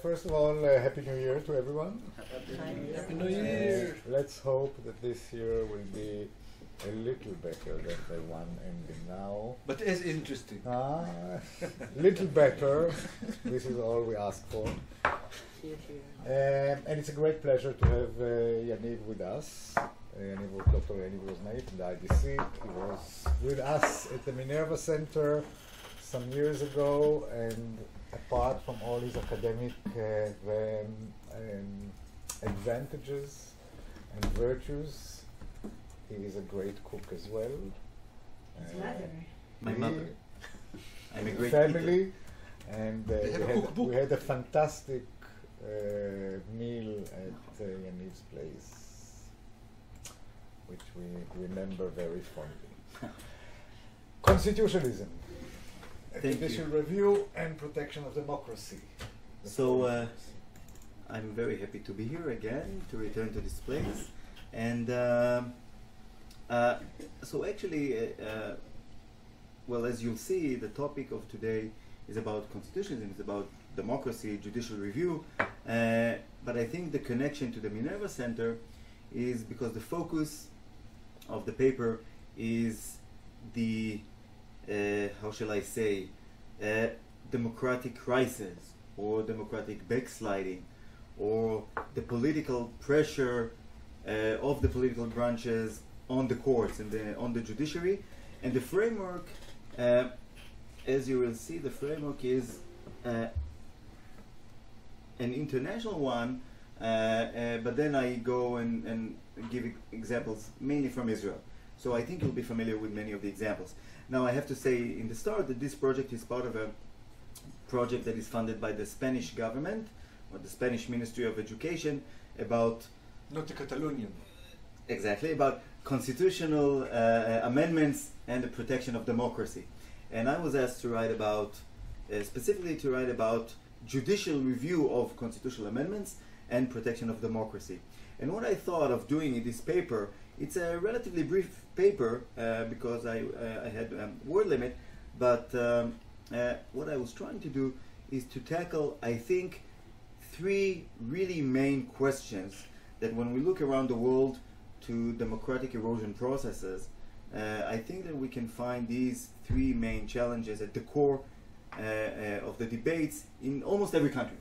First of all, Happy New Year to everyone. Happy New Year. Let's hope that this year will be a little better than the one ending now. But as interesting. Little better. This is all we ask for. And it's a great pleasure to have Yaniv with us. Dr. Yaniv Rosmait from the IDC. He was with us at the Minerva Center some years ago, and apart from all his academic advantages and virtues, he is a great cook as well. My mother. I'm a great family, eater. and we had a fantastic meal at Yaniv's place, which we remember very fondly. Constitutionalism, judicial review and protection of democracy. So I'm very happy to be here again, to return to this place. And so actually, well, as you'll see, the topic of today is about constitutionalism, it's about democracy, judicial review. But I think the connection to the Minerva Center is because the focus of the paper is the, how shall I say, democratic crisis or democratic backsliding or the political pressure of the political branches on the courts and on the judiciary. And the framework, as you will see, the framework is an international one, but then I go and give examples mainly from Israel. So I think you'll be familiar with many of the examples. Now I have to say in the start that this project is part of a project that is funded by the Spanish government or the Spanish Ministry of Education about... Not the Catalonian. Exactly, about constitutional amendments and the protection of democracy. And I was asked to write about, specifically to write about judicial review of constitutional amendments and protection of democracy. And what I thought of doing in this paper, it's a relatively brief paper because I had a word limit, but what I was trying to do is to tackle, I think, three really main questions that when we look around the world to democratic erosion processes, I think that we can find these three main challenges at the core of the debates in almost every country,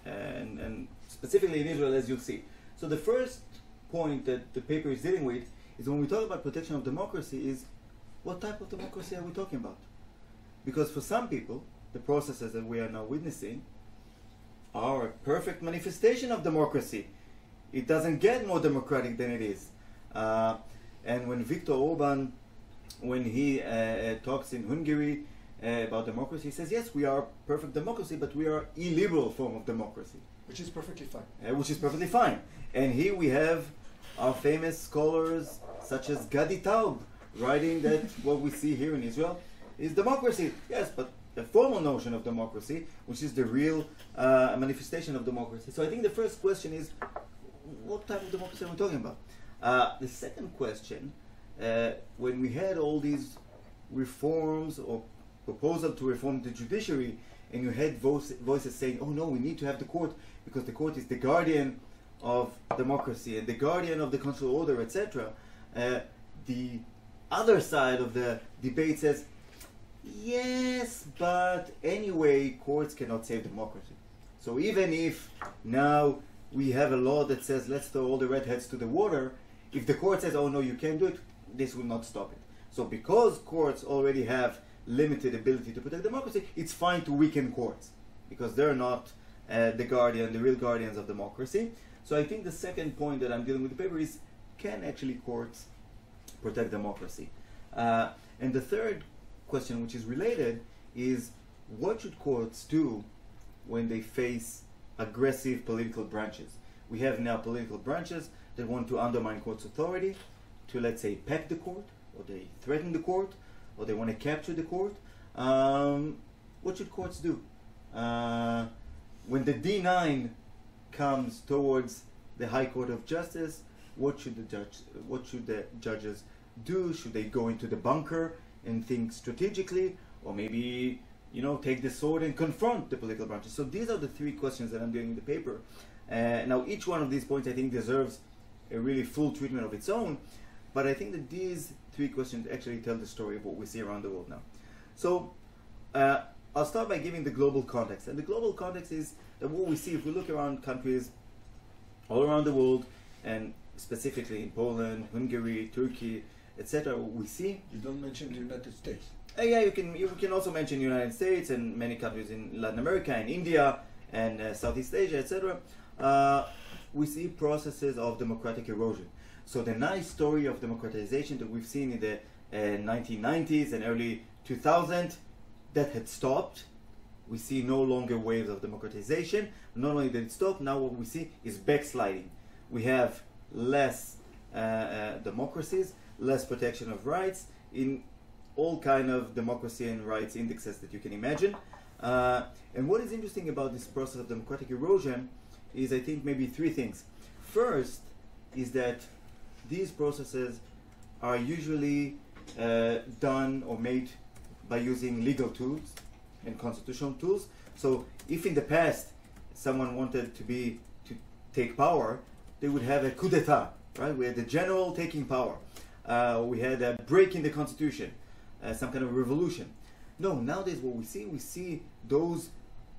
and specifically in Israel, as you'll see. So the first point that the paper is dealing with is when we talk about protection of democracy is what type of democracy are we talking about? Because for some people, the processes that we are now witnessing are a perfect manifestation of democracy. It doesn't get more democratic than it is. And when Viktor Orban, when he talks in Hungary about democracy, he says, yes, we are perfect democracy, but we are illiberal form of democracy. Which is perfectly fine. Which is perfectly fine. And here we have our famous scholars such as Gadi Taub writing that what we see here in Israel is democracy. Yes, but a formal notion of democracy, which is the real manifestation of democracy. So I think the first question is, what type of democracy are we talking about? The second question, when we had all these reforms or proposal to reform the judiciary, and you had voices saying, oh no, we need to have the court because the court is the guardian of democracy and the guardian of the constitutional order, etc. The other side of the debate says, yes, but anyway, courts cannot save democracy. So even if now we have a law that says let's throw all the redheads to the water, if the court says, oh no, you can't do it, this will not stop it. So because courts already have limited ability to protect democracy, it's fine to weaken courts because they're not the real guardians of democracy. So I think the second point that I'm dealing with the paper is, can actually courts protect democracy? And the third question, which is related, is what should courts do when they face aggressive political branches? We have now political branches that want to undermine court's authority, to, let's say, pack the court, or they threaten the court, or they want to capture the court. What should courts do? When the D9 comes towards the High Court of Justice, what should the judges do? Should they go into the bunker and think strategically, or maybe take the sword and confront the political branches? So these are the three questions that I'm doing in the paper. Now, each one of these points, I think, deserves a really full treatment of its own, but I think that these three questions actually tell the story of what we see around the world now. So I'll start by giving the global context. And the global context is that what we see, if we look around countries all around the world, and specifically in Poland, Hungary, Turkey, etc., what we see... You don't mention the United States. Yeah, you can also mention the United States and many countries in Latin America and India and Southeast Asia, etc. We see processes of democratic erosion. So the nice story of democratization that we've seen in the 1990s and early 2000s, that had stopped. We see no longer waves of democratization. Not only did it stop, now what we see is backsliding. We have less democracies, less protection of rights in all kind of democracy and rights indexes that you can imagine. And what is interesting about this process of democratic erosion is, I think, maybe three things. First is that these processes are usually done or made by using legal tools and constitutional tools. So if in the past someone wanted to take power, they would have a coup d'etat, right? We had the general taking power. We had a break in the constitution, some kind of revolution. No, nowadays what we see those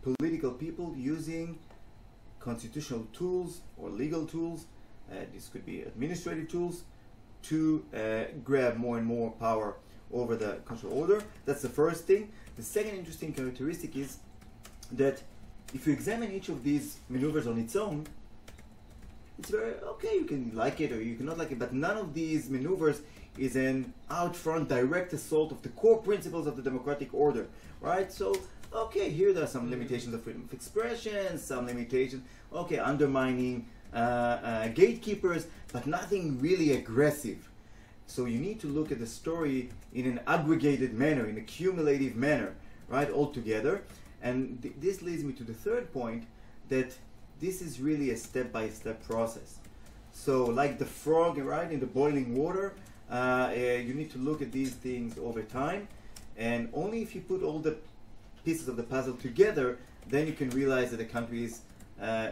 political people using constitutional tools or legal tools, this could be administrative tools, to grab more and more power over the constitutional order. That's the first thing. The second interesting characteristic is that if you examine each of these maneuvers on its own, it's very okay, you can like it or you cannot like it, but none of these maneuvers is an out front direct assault of the core principles of the democratic order, right? So okay, here there are some limitations of freedom of expression, some limitations, okay, undermining gatekeepers, but nothing really aggressive. So you need to look at the story in an aggregated manner, in a cumulative manner, right, all together. And this leads me to the third point, that this is really a step-by-step process. So like the frog, right, in the boiling water, you need to look at these things over time, and only if you put all the pieces of the puzzle together, then you can realize that the country is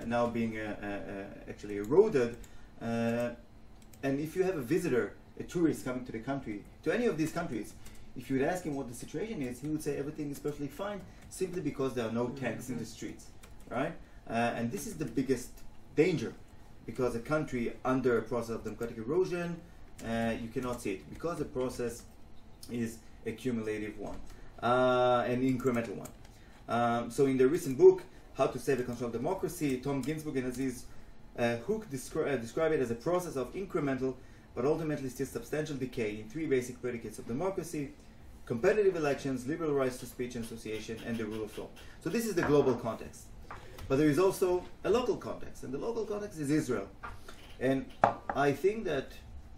now being actually eroded. And if you have a visitor, a tourist coming to the country, to any of these countries, if you would ask him what the situation is, he would say everything is perfectly fine, simply because there are no tanks in the streets, right? And this is the biggest danger, because a country under a process of democratic erosion, you cannot see it, because the process is a cumulative one, an incremental one. So in the recent book, How to Save a Constitutional Democracy, Tom Ginsburg and Aziz Hook describe it as a process of incremental but ultimately still substantial decay in three basic predicates of democracy: competitive elections, liberal rights to speech and association, and the rule of law. So this is the global context. But there is also a local context, and the local context is Israel. And I think that,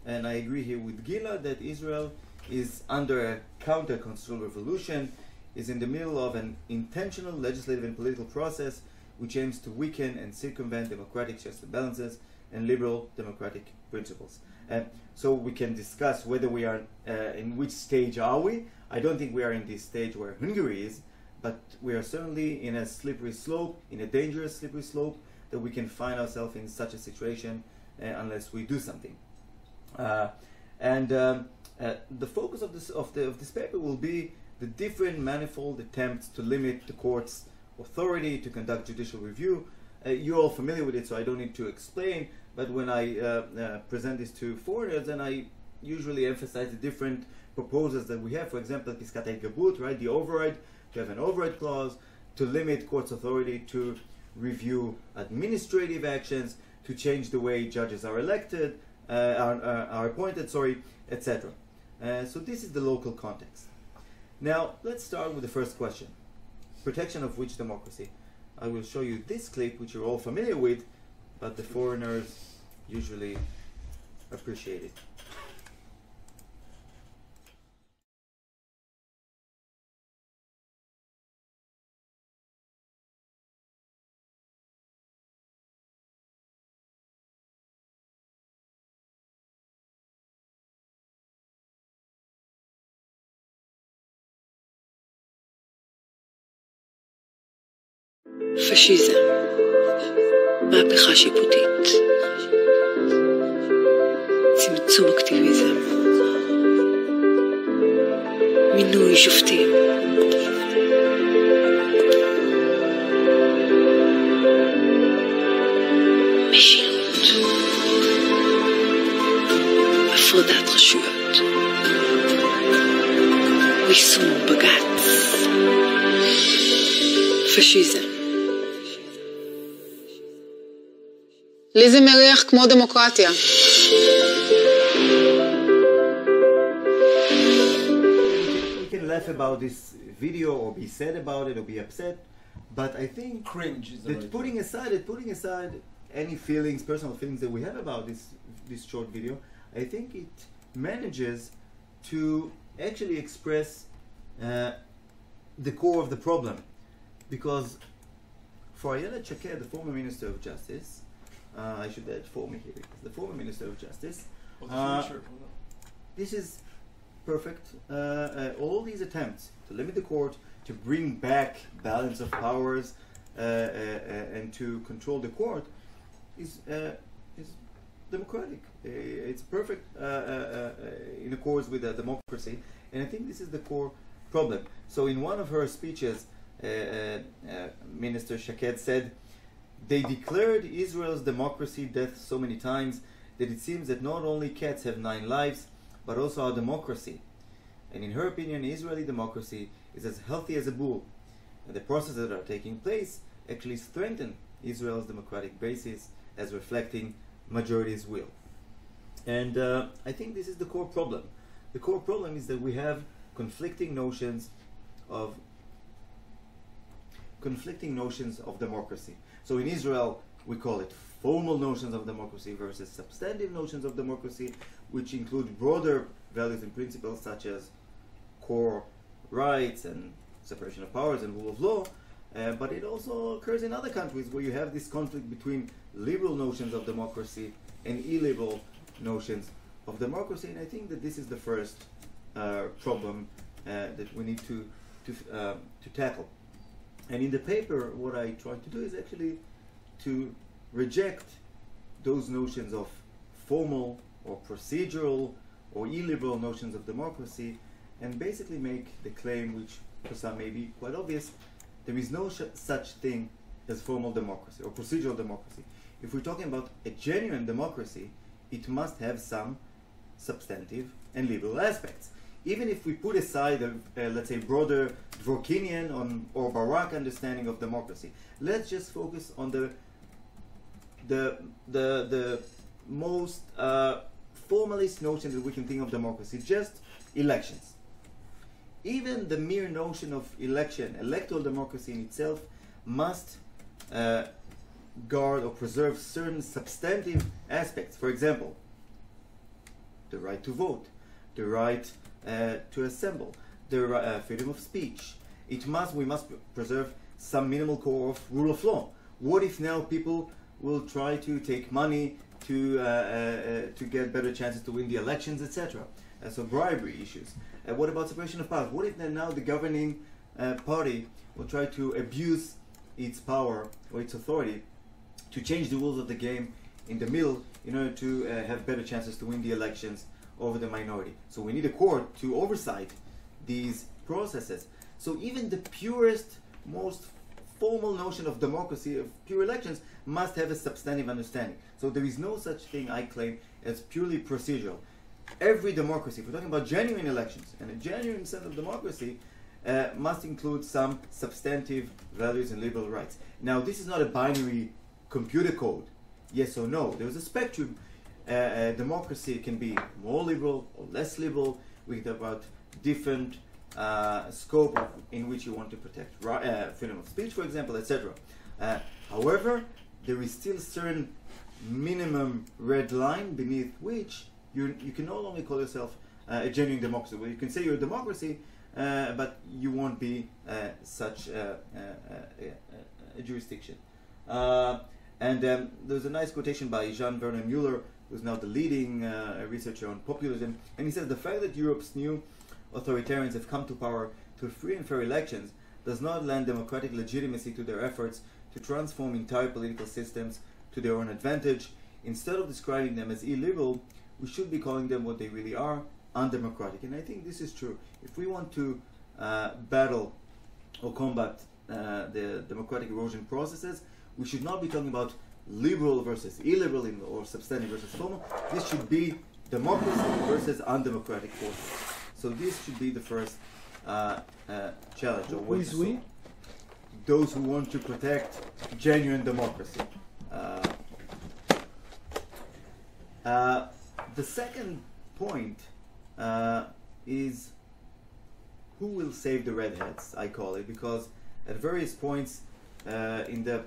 and I agree here with Gila, that Israel is under a counter-constitutional revolution, is in the middle of an intentional legislative and political process which aims to weaken and circumvent democratic checks and balances and liberal democratic principles. And so we can discuss whether we are, in which stage are we. I don't think we are in this stage where Hungary is, but we are certainly in a slippery slope, in a dangerous slippery slope, that we can find ourselves in such a situation unless we do something. The focus of this paper will be the different manifold attempts to limit the court's authority to conduct judicial review. You're all familiar with it, so I don't need to explain, but when I present this to foreigners, then I usually emphasize the different proposals that we have. For example, Piskat Gabut, right, the override, to have an override clause, to limit court's authority to review administrative actions, to change the way judges are elected, are appointed, etc. So this is the local context. Now, let's start with the first question. Protection of which democracy? I will show you this clip, which you're all familiar with, but the foreigners usually appreciate it. פשיזם, מהפכה שיפוטית, צמצום אקטיביזם, מינוי שופטים, משילות, הפרדת רשויות, ריסון בג"ץ, פשיזם. לי זה מריח כמו דמוקרטיה. We can laugh about this video or be sad about it or be upset, but I think Cringe is the that right putting aside any feelings, personal feelings that we have about this short video, I think it manages to actually express the core of the problem. Because for Ayelet Shaked, the former Minister of Justice, I should add former here, the former Minister of Justice, this is perfect. All these attempts to limit the court, to bring back balance of powers, and to control the court is democratic. It's perfect in accord with democracy, and I think this is the core problem. So in one of her speeches, Minister Shaked said, "They declared Israel's democracy death so many times that it seems that not only cats have 9 lives, but also our democracy. And in her opinion, Israeli democracy is as healthy as a bull. And the processes that are taking place actually strengthen Israel's democratic basis as reflecting majority's will." And I think this is the core problem. The core problem is that we have conflicting notions of democracy. So in Israel, we call it formal notions of democracy versus substantive notions of democracy, which include broader values and principles such as core rights and separation of powers and rule of law. But it also occurs in other countries where you have this conflict between liberal notions of democracy and illiberal notions of democracy. And I think that this is the first problem that we need to tackle. And in the paper, what I try to do is actually to reject those notions of formal or procedural or illiberal notions of democracy and basically make the claim, which for some may be quite obvious, there is no such thing as formal democracy or procedural democracy. If we're talking about a genuine democracy, it must have some substantive and liberal aspects. Even if we put aside let's say, broader Dworkinian or Barak understanding of democracy, let's just focus on the most formalist notion that we can think of democracy, just elections. Even the mere notion of electoral democracy in itself, must guard or preserve certain substantive aspects. For example, the right to vote, the right to assemble, the freedom of speech. We must preserve some minimal core of rule of law. What if now people will try to take money to get better chances to win the elections, etc.? So bribery issues. What about separation of powers? What if now the governing party will try to abuse its power or its authority to change the rules of the game in the middle in order to have better chances to win the elections over the minority? So we need a court to oversight these processes. So even the purest, most formal notion of democracy, of pure elections, must have a substantive understanding. So there is no such thing, I claim, as purely procedural. Every democracy, if we're talking about genuine elections, and a genuine sense of democracy, must include some substantive values and liberal rights. Now, this is not a binary computer code, yes or no. There's a spectrum. Democracy can be more liberal or less liberal, with about different scope in which you want to protect freedom of speech, for example, etc. However, there is still certain minimum red line beneath which you can no longer call yourself a genuine democracy. Well, you can say you're a democracy, but you won't be such a jurisdiction. And there's a nice quotation by Jean Vernon Mueller, who's now the leading researcher on populism, and he says, "The fact that Europe's new authoritarians have come to power through free and fair elections does not lend democratic legitimacy to their efforts to transform entire political systems to their own advantage. Instead of describing them as illiberal, we should be calling them what they really are, undemocratic. And I think this is true. If we want to battle or combat the democratic erosion processes, we should not be talking about liberal versus illiberal or substantive versus formal. This should be democracy versus undemocratic forces. So this should be the first challenge. Who is we? Those who want to protect genuine democracy. The second point is who will save the redheads, I call it, because at various points in the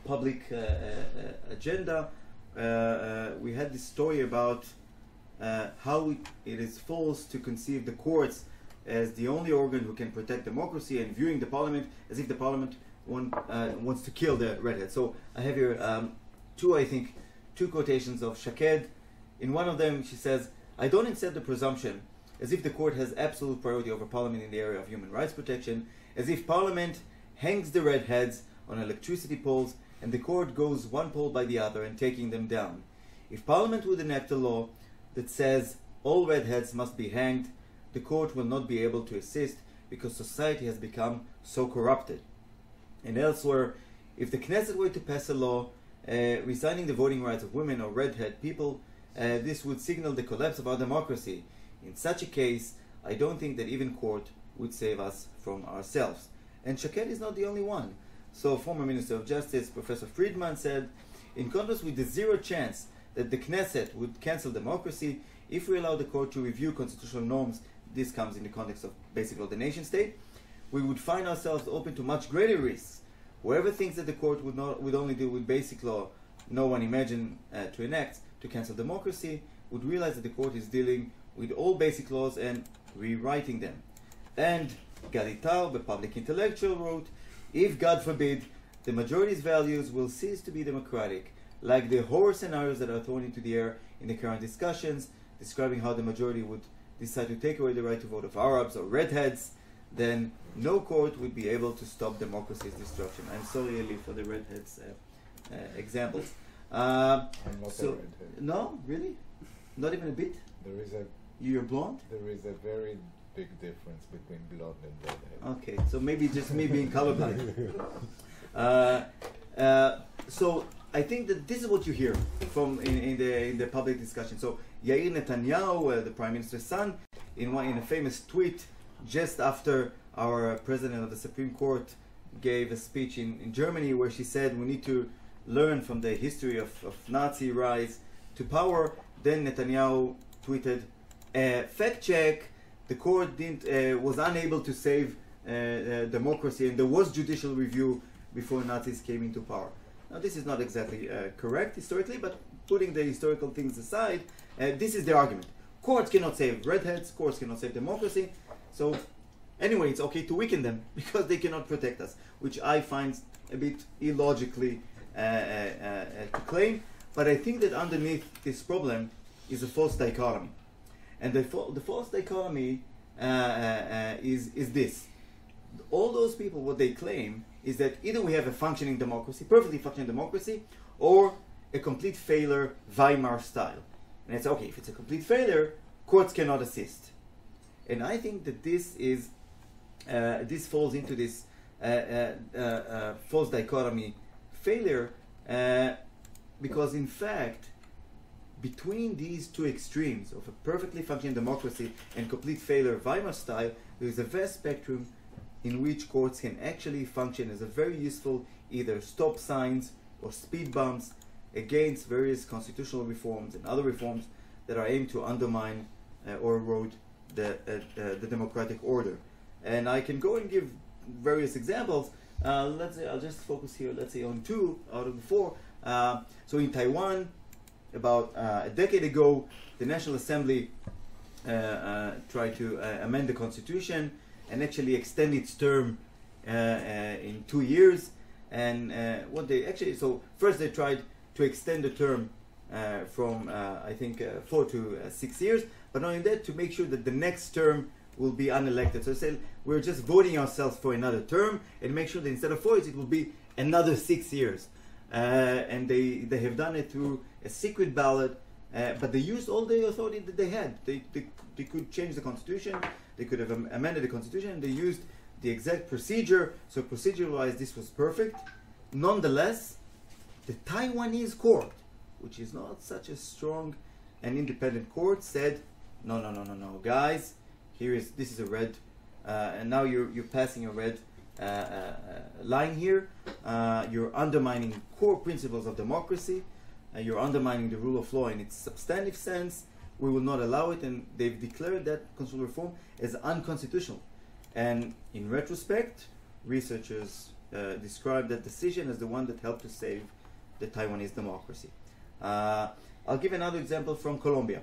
public agenda, we had this story about how it is false to conceive the courts as the only organ who can protect democracy, and viewing the parliament as if the parliament wants to kill the redhead. So I have here two quotations of Shaked. In one of them she says, "I don't accept the presumption as if the court has absolute priority over parliament in the area of human rights protection, as if parliament hangs the redheads on electricity poles and the court goes one pole by the other and taking them down. If parliament would enact a law that says all redheads must be hanged, the court will not be able to assist because society has become so corrupted." And elsewhere, if the Knesset were to pass a law resigning the voting rights of women or redhead people, this would signal the collapse of our democracy. In such a case, I don't think that even court would save us from ourselves. And Shaked is not the only one. So former Minister of Justice, Professor Friedman, said, "In contrast with the zero chance that the Knesset would cancel democracy, if we allow the court to review constitutional norms," this comes in the context of basic law, the nation state, "we would find ourselves open to much greater risks. Whoever thinks that the court would only deal with basic law no one imagined to enact to cancel democracy would realize that the court is dealing with all basic laws and rewriting them." And Gadi Taub, a public intellectual, wrote, "If, God forbid, the majority's values will cease to be democratic, like the horror scenarios that are thrown into the air in the current discussions, describing how the majority would decide to take away the right to vote of Arabs or redheads, then no court would be able to stop democracy's destruction." I'm sorry, Eli, for the redheads examples. I'm not so- a redhead. No, really? Not even a bit? You're blonde? There is a very big difference between blonde and redhead. Okay, so maybe just me being colorblind. So I think that this is what you hear from in the public discussion. So Yair Netanyahu, the Prime Minister's son, in a famous tweet just after our President of the Supreme Court gave a speech in Germany where she said we need to learn from the history of Nazi rise to power. Then Netanyahu tweeted, "Fact check, the court was unable to save democracy, and there was judicial review before Nazis came into power." Now this is not exactly correct historically, but putting the historical things aside, this is the argument. Courts cannot save redheads, courts cannot save democracy, so anyway, it's okay to weaken them because they cannot protect us, which I find a bit illogically to claim. But I think that underneath this problem is a false dichotomy. And the false dichotomy is this. All those people, what they claim is that either we have a functioning democracy, perfectly functioning democracy, or a complete failure, Weimar style. And it's okay, if it's a complete failure, courts cannot assist. And I think that this falls into this false dichotomy failure, because in fact, between these two extremes of a perfectly functioning democracy and complete failure, Weimar style, there is a vast spectrum in which courts can actually function as a very useful either stop signs or speed bumps against various constitutional reforms and other reforms that are aimed to undermine or erode the democratic order. And I can go and give various examples. Let's say I'll just focus here, let's say, on 2 out of the 4. So in Taiwan, about a decade ago, the National Assembly tried to amend the constitution and actually extend its term in 2 years. And what they actually, so first they tried to extend the term from I think 4 to 6 years, but not only that, to make sure that the next term will be unelected. So say we're just voting ourselves for another term, and make sure that instead of 4 years, it will be another 6 years. And they have done it through a secret ballot, but they used all the authority that they had. They could change the constitution, they could have amended the constitution, and they used the exact procedure. So procedure-wise, this was perfect. Nonetheless, the Taiwanese court, which is not such a strong and independent court, said, no, guys, this is a red, and now you're passing a red line here. You're undermining core principles of democracy. You're undermining the rule of law in its substantive sense. We will not allow it, and they've declared that constitutional reform as unconstitutional. And in retrospect, researchers describe that decision as the one that helped to save the Taiwanese democracy. I'll give another example from Colombia.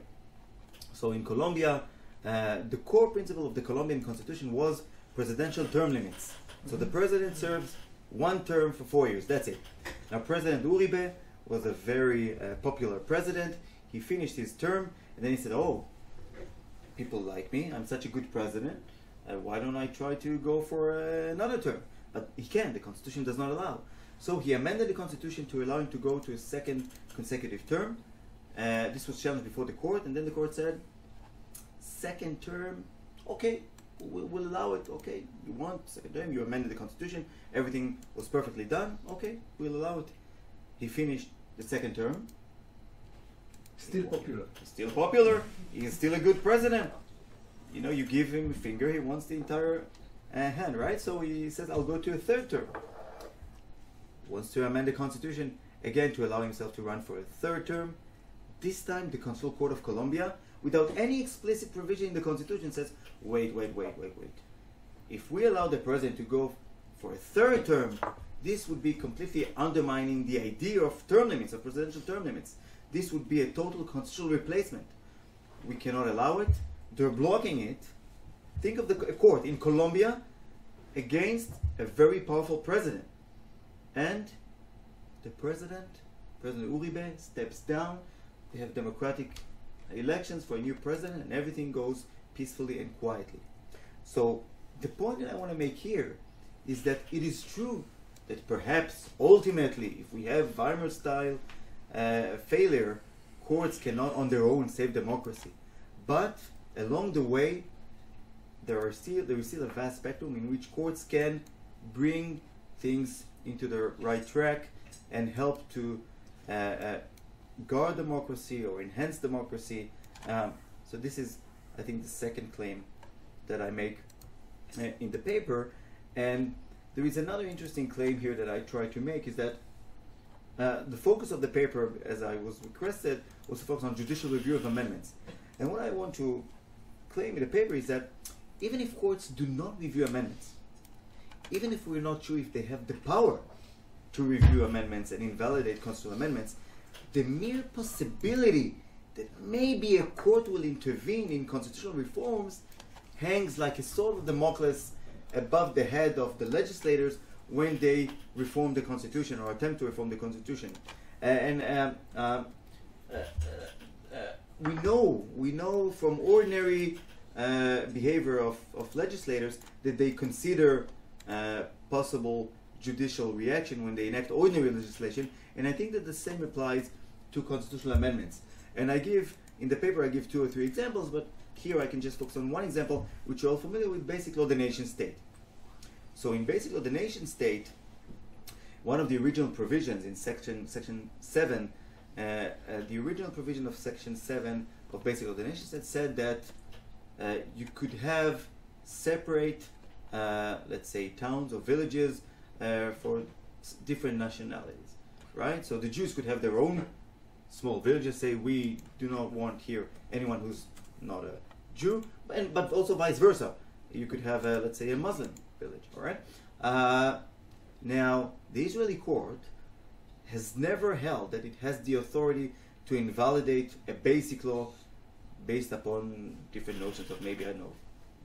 So in Colombia, the core principle of the Colombian constitution was presidential term limits. So the president serves one term for 4 years. That's it. Now President Uribe was a very popular president. He finished his term, and then he said, "Oh, people like me. I'm such a good president. Why don't I try to go for another term?" But he can't. The constitution does not allow. So he amended the constitution to allow him to go to a second consecutive term. This was challenged before the court, and then the court said, "Second term, okay, we'll allow it. Okay, you want second term? You amended the constitution. Everything was perfectly done. Okay, we'll allow it." He finished the second term. Still popular. He's still popular. He's still a good president. You know, you give him a finger, he wants the entire hand, right? So he says, "I'll go to a third term." Wants to amend the constitution again to allow himself to run for a third term. This time, the Constitutional Court of Colombia, without any explicit provision in the constitution, says, wait. If we allow the president to go for a third term, this would be completely undermining the idea of term limits, of presidential term limits. This would be a total constitutional replacement. We cannot allow it. They're blocking it. Think of the court in Colombia against a very powerful president. And the President Uribe, steps down. They have democratic elections for a new president, and everything goes peacefully and quietly. So the point that I want to make here is that it is true that perhaps ultimately, if we have Weimar-style failure, courts cannot on their own save democracy. But along the way, there is still a vast spectrum in which courts can bring things into the right track and help to guard democracy or enhance democracy. So this is, I think, the second claim that I make in the paper. And there is another interesting claim here that I try to make, is that the focus of the paper, as I was requested, was to focus on judicial review of amendments. And what I want to claim in the paper is that even if courts do not review amendments, even if we're not sure if they have the power to review amendments and invalidate constitutional amendments, the mere possibility that maybe a court will intervene in constitutional reforms hangs like a sword of Damocles above the head of the legislators when they reform the Constitution or attempt to reform the Constitution. We know from ordinary behavior of legislators that they consider possible judicial reaction when they enact ordinary legislation, and I think that the same applies to constitutional amendments. And in the paper I give 2 or 3 examples, but here I can just focus on one example, which you're all familiar with: Basic Law, the Nation State. So in Basic Law, the Nation State, one of the original provisions in section 7, the original provision of section 7 of Basic Law, the Nation State said that you could have separate, let's say, towns or villages for different nationalities, right? So the Jews could have their own small villages, say we do not want here anyone who's not a Jew, but also vice versa. You could have, let's say, a Muslim village, all right? Now, the Israeli court has never held that it has the authority to invalidate a basic law based upon different notions of maybe, I don't know,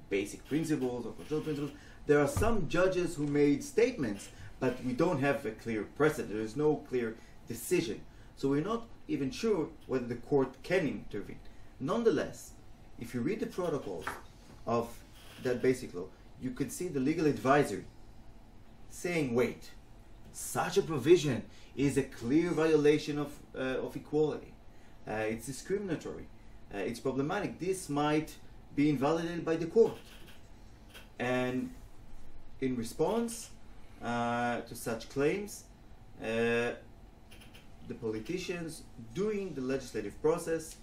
basic principles or control principles. There are some judges who made statements, but we don't have a clear precedent. There is no clear decision. So we're not even sure whether the court can intervene. Nonetheless, if you read the protocols of that basic law, you could see the legal advisory saying, wait, such a provision is a clear violation of equality. It's discriminatory. It's problematic. This might be invalidated by the court. And in response to such claims, the politicians during the legislative process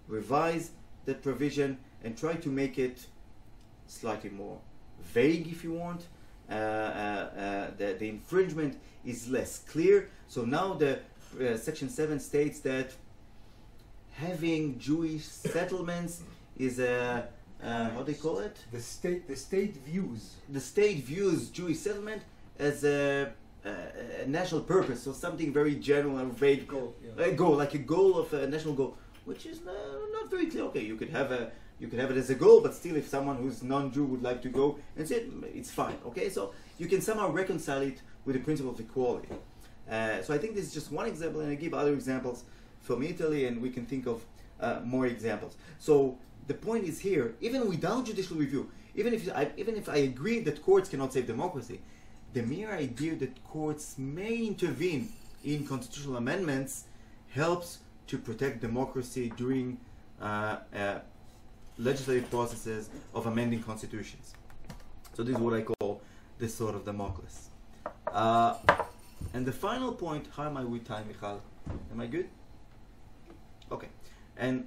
revise that provision and try to make it slightly more vague, if you want. The infringement is less clear. So now the Section 7 states that having Jewish settlements is a how do they call it? The state views. The state views Jewish settlement as a national purpose, so something very general and vague. Goal, yeah. A goal, like a goal of a national goal, which is not very clear. Okay, you could have it as a goal, but still, if someone who's non-Jew would like to go and say it's fine. Okay, so you can somehow reconcile it with the principle of equality. So I think this is just one example, and I give other examples from Italy, and we can think of more examples. So the point is here, even without judicial review, even if I agree that courts cannot save democracy, the mere idea that courts may intervene in constitutional amendments helps to protect democracy during legislative processes of amending constitutions. So this is what I call the sword of Damocles. And the final point, how am I with time, Michal? Am I good? Okay. And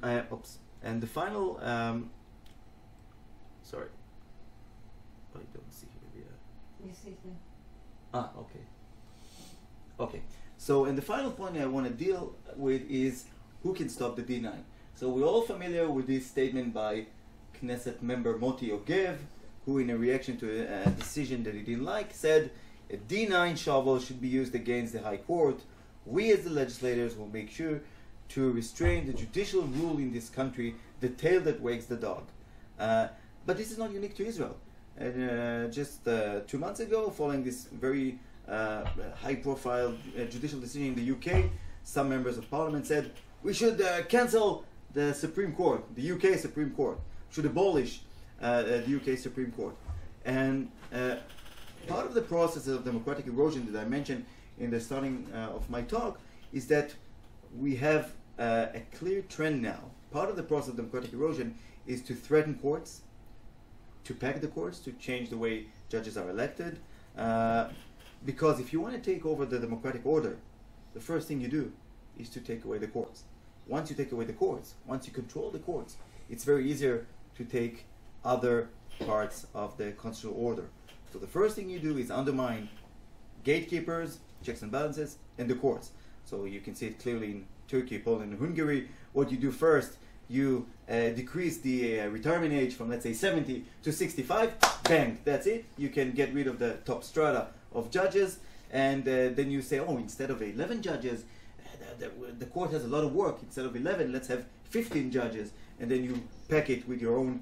and the final, sorry, I don't see here. Okay. Okay. So, and the final point I want to deal with is who can stop the D9. So we're all familiar with this statement by Knesset member Moti Yogev, who in a reaction to a decision that he didn't like said, a D9 shovel should be used against the High Court. We as the legislators will make sure to restrain the judicial rule in this country, the tail that wags the dog. But this is not unique to Israel. And just 2 months ago, following this very high-profile judicial decision in the UK, some members of parliament said, we should cancel the Supreme Court, the UK Supreme Court, should abolish the UK Supreme Court. And part of the process of democratic erosion that I mentioned in the starting of my talk is that we have a clear trend now. Part of the process of democratic erosion is to threaten courts, to pack the courts, to change the way judges are elected. Because if you want to take over the democratic order, the first thing you do is to take away the courts. Once you take away the courts, once you control the courts, it's very easier to take other parts of the constitutional order. So the first thing you do is undermine gatekeepers, checks and balances, and the courts. So you can see it clearly in Turkey, Poland, and Hungary. What you do first, you decrease the retirement age from, let's say, 70 to 65. Bang, that's it. You can get rid of the top strata of judges. And then you say, oh, instead of 11 judges, the court has a lot of work. Instead of 11, let's have 15 judges. And then you pack it with your own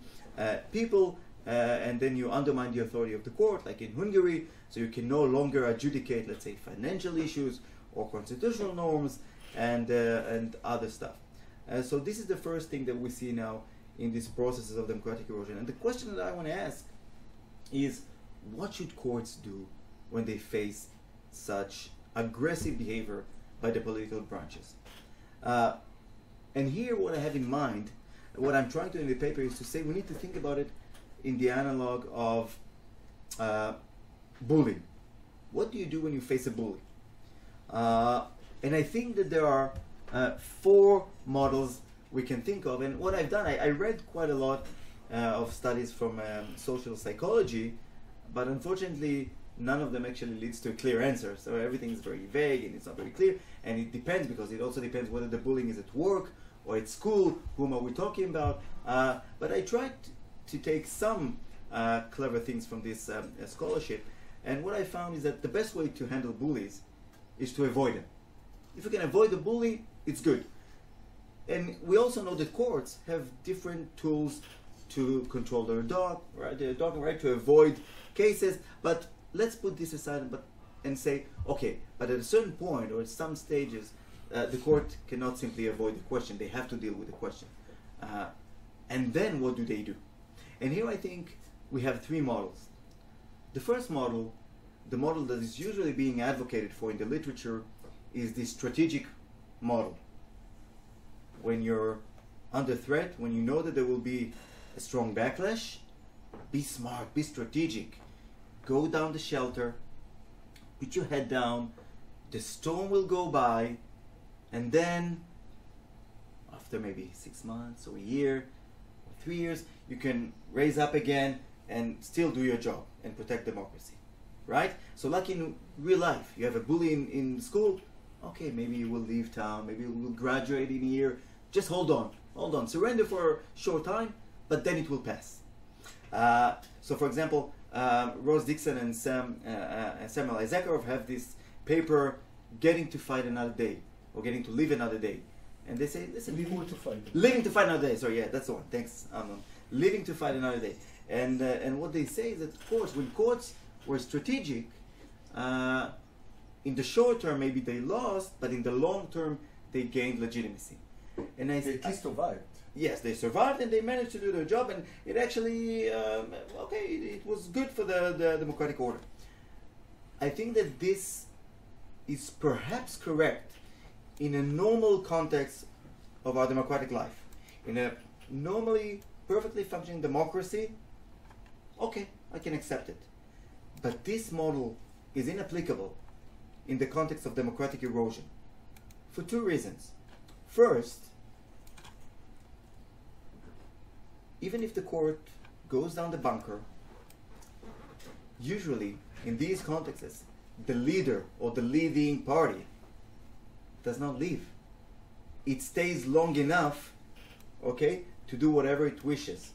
people. And then you undermine the authority of the court, like in Hungary. So you can no longer adjudicate, let's say, financial issues or constitutional norms and other stuff. So this is the first thing that we see now in these processes of democratic erosion. And the question that I want to ask is, what should courts do when they face such aggressive behavior by the political branches? And here what I have in mind, what I'm trying to do in the paper is to say we need to think about it in the analog of bullying. What do you do when you face a bully? And I think that there are 4 models we can think of. And what I've done, I read quite a lot of studies from social psychology, but unfortunately none of them actually leads to a clear answer. So everything is very vague and it's not very clear. And it depends, because it also depends whether the bullying is at work or at school, whom are we talking about. But I tried to take some clever things from this scholarship. And what I found is that the best way to handle bullies is to avoid them. If you can avoid the bully, it's good. And we also know that courts have different tools to control their dog, right? Their dog, right, to avoid cases. But let's put this aside and say, okay, but at a certain point or at some stages, the court cannot simply avoid the question. They have to deal with the question. And then what do they do? And here I think we have three models. The first model, the model that is usually being advocated for in the literature, is the strategic model. When you're under threat, when you know that there will be a strong backlash, be smart, be strategic. Go down the shelter, put your head down, the storm will go by, and then after maybe 6 months or a year or 3 years, you can raise up again and still do your job and protect democracy, right? So like in real life, you have a bully in school, okay, maybe you will leave town, maybe you will graduate in a year, just hold on, surrender for a short time, but then it will pass. So for example, Rose Dixon and Samuel Issacharoff have this paper, Getting to Fight Another Day, or Getting to Live Another Day. And they say, listen, Living to Fight. Living to Fight Another Day, sorry, yeah, that's the one, thanks, Amnon. Living to Fight Another Day. And what they say is that, of course, when courts were strategic, in the short term maybe they lost, but in the long term they gained legitimacy. And I They at least survived. yes, they survived and they managed to do their job, and it actually, it was good for the democratic order. I think that this is perhaps correct in a normal context of our democratic life. In a normally perfectly functioning democracy, okay, I can accept it. But this model is inapplicable in the context of democratic erosion for two reasons. First, even if the court goes down the bunker, usually in these contexts, the leader or the leading party does not leave. It stays long enough, okay, to do whatever it wishes.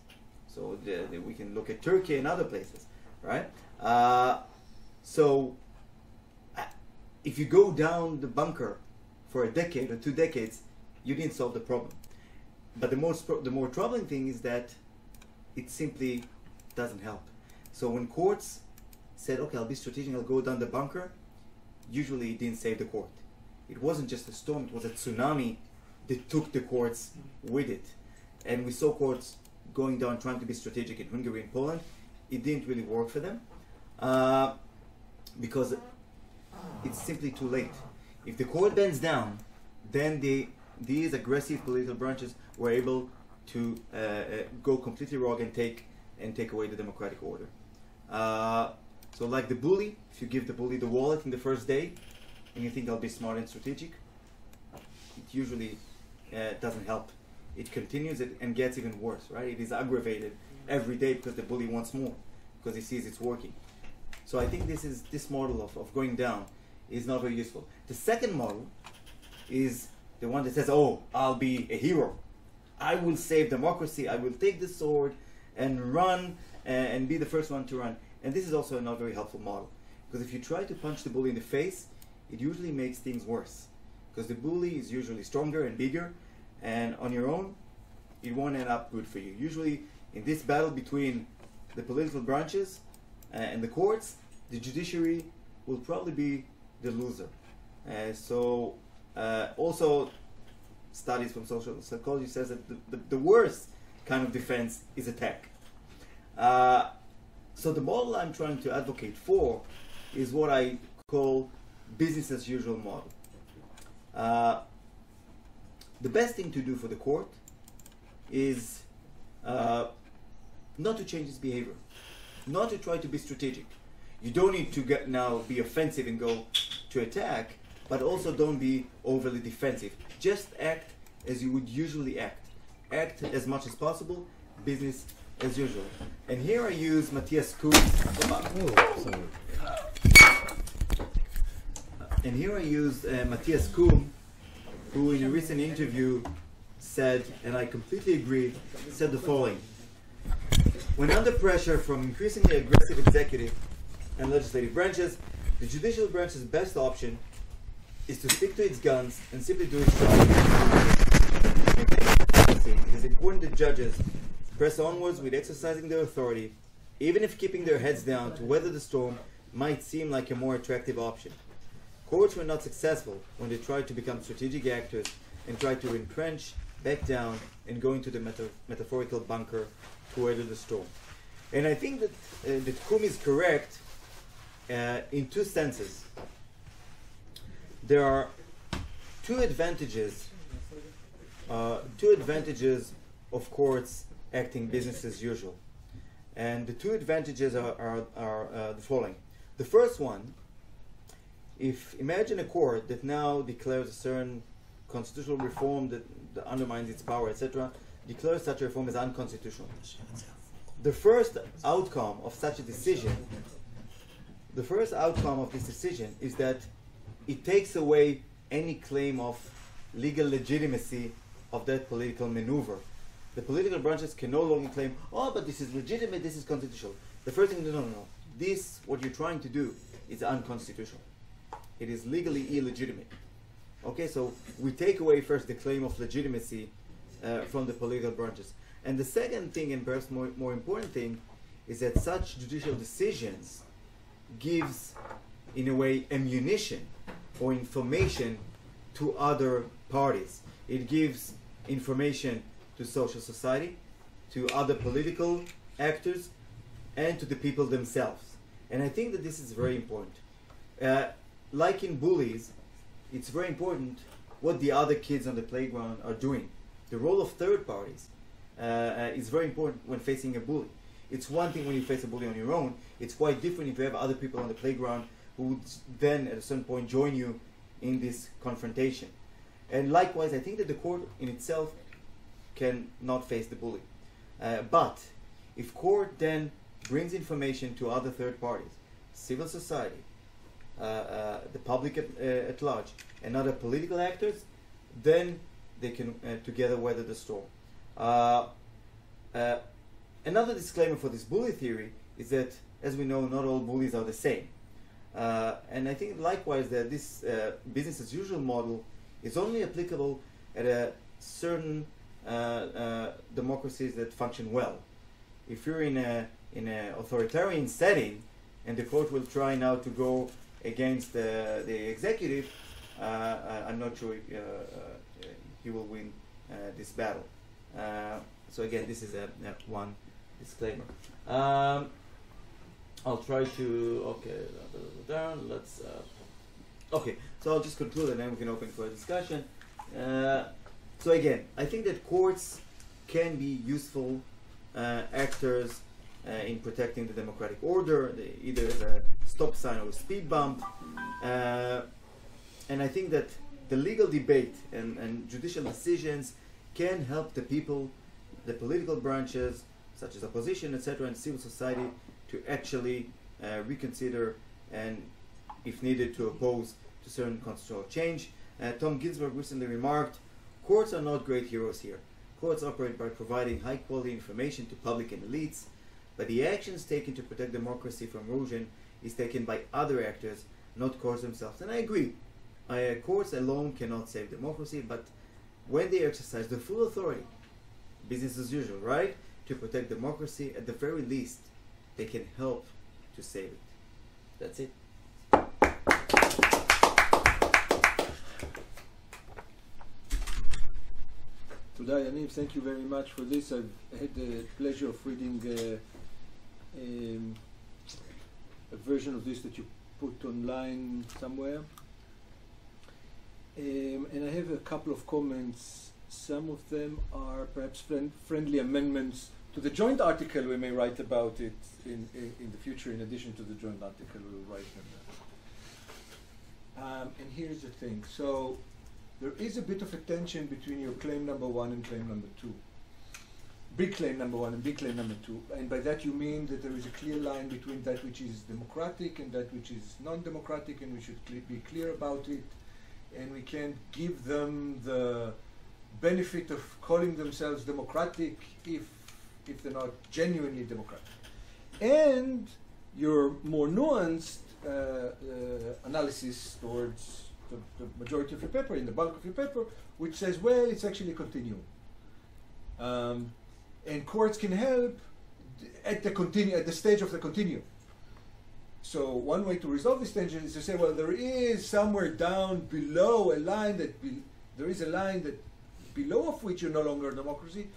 So we can look at Turkey and other places, right? So if you go down the bunker for a decade or 2 decades, you didn't solve the problem. But the more troubling thing is that it simply doesn't help. So when courts said, okay, I'll be strategic, I'll go down the bunker, usually it didn't save the court. It wasn't just a storm, it was a tsunami that took the courts with it. And we saw courts going down trying to be strategic in Hungary and Poland. It didn't really work for them because it's simply too late. If the court bends down, then these aggressive political branches were able to go completely rogue and take away the democratic order. So like the bully, if you give the bully the wallet in the first day and you think I'll be smart and strategic, it usually doesn't help. It continues and gets even worse, right? It is aggravated every day because the bully wants more, because he sees it's working. So I think this model of going down is not very useful. The second model is the one that says, oh, I'll be a hero. I will save democracy. I will take the sword and run and be the first one to run. And this is also a not very helpful model, because if you try to punch the bully in the face, it usually makes things worse, because the bully is usually stronger and bigger, and on your own, it won't end up good for you. Usually, in this battle between the political branches and the courts, the judiciary will probably be the loser. Also, studies from social psychology says that the worst kind of defense is attack. So the model I'm trying to advocate for is what I call business as usual model. The best thing to do for the court is not to change its behavior, not to try to be strategic. You don't need to be offensive and go to attack, but also don't be overly defensive. Just act as you would usually act. Act as much as possible, business as usual. And here I use Matthias Kuhn. And here I used Matthias Kuhn, who in a recent interview said, and I completely agree, said the following: when under pressure from increasingly aggressive executive and legislative branches, the judicial branch's best option is to stick to its guns and simply do its job. It is important that judges press onwards with exercising their authority, even if keeping their heads down to weather the storm might seem like a more attractive option. Courts were not successful when they tried to become strategic actors and tried to entrench, back down, and go into the metaphorical bunker to weather the storm. And I think that Kum is correct in two senses. There are two advantages of courts acting business as usual. And the two advantages are the following. The first one, imagine a court that now declares a certain constitutional reform that undermines its power, etc., declares such a reform as unconstitutional. The first outcome of such a decision, is that it takes away any claim of legal legitimacy of that political maneuver. The political branches can no longer claim, oh, but this is legitimate, this is constitutional. The first thing, no. This, what you're trying to do, is unconstitutional. It is legally illegitimate. Okay, so we take away first the claim of legitimacy from the political branches. And the second thing, and perhaps more important thing, is that such judicial decisions gives, in a way, ammunition or information to other parties. It gives information to social society, to other political actors, and to the people themselves. And I think that this is very important. Like in bullies, it's very important what the other kids on the playground are doing. The role of third parties is very important when facing a bully. It's one thing when you face a bully on your own. It's quite different if you have other people on the playground who would then at a certain point join you in this confrontation. And likewise, I think that the court in itself can not face the bully. But if court then brings information to other third parties, civil society, the public at large, and other political actors, then they can together weather the storm. Another disclaimer for this bully theory is that, as we know, not all bullies are the same. And I think likewise that this business as usual model is only applicable at a certain democracies that function well. If you're in an authoritarian setting and the court will try now to go against the executive, I'm not sure he will win this battle. So again, this is one disclaimer. I'll try to, down, let's, okay, so I'll just conclude and then we can open for a discussion. So again, I think that courts can be useful actors in protecting the democratic order, either as a stop sign or a speed bump. And I think that the legal debate and judicial decisions can help the people, the political branches, such as opposition, etc., and civil society, to actually reconsider and, if needed, to oppose to certain constitutional change. Tom Ginsburg recently remarked, courts are not great heroes here. Courts operate by providing high-quality information to public and elites, but the actions taken to protect democracy from erosion is taken by other actors, not courts themselves. And I agree. Courts alone cannot save democracy, but when they exercise the full authority, business as usual, right, to protect democracy, at the very least, they can help to save it. That's it. Today, Yaniv, thank you very much for this. I've had the pleasure of reading a version of this that you put online somewhere. And I have a couple of comments. Some of them are perhaps friendly amendments to the joint article. We may write about it in the future, in addition to the joint article we will write them. And here's the thing. So there is a bit of a tension between your claim number 1 and claim number 2. Big claim number 1 and big claim number 2. And by that you mean that there is a clear line between that which is democratic and that which is non-democratic, and we should be clear about it. And we can't give them the benefit of calling themselves democratic if they're not genuinely democratic. And your more nuanced analysis towards the majority of your paper, in the bulk of your paper, which says, well, it's actually a continuum. And courts can help at the stage of the continuum. So one way to resolve this tension is to say, well, there is somewhere down below a line there is a line that below of which you're no longer a democracy,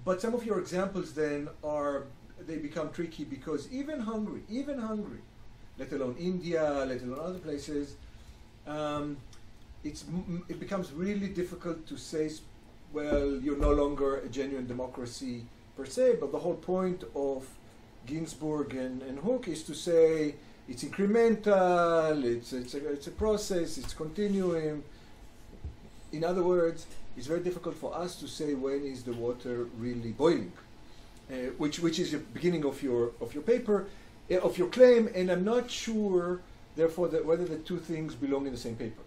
but some of your examples then are they become tricky because even Hungary, let alone India, let alone other places, it becomes really difficult to say, well, you're no longer a genuine democracy per se, but the whole point of Ginsburg and Hook is to say it's incremental, it's a process, it's continuing. In other words, it's very difficult for us to say when is the water really boiling, which is the beginning of your paper, of your claim, and I'm not sure, therefore, that whether the two things belong in the same paper.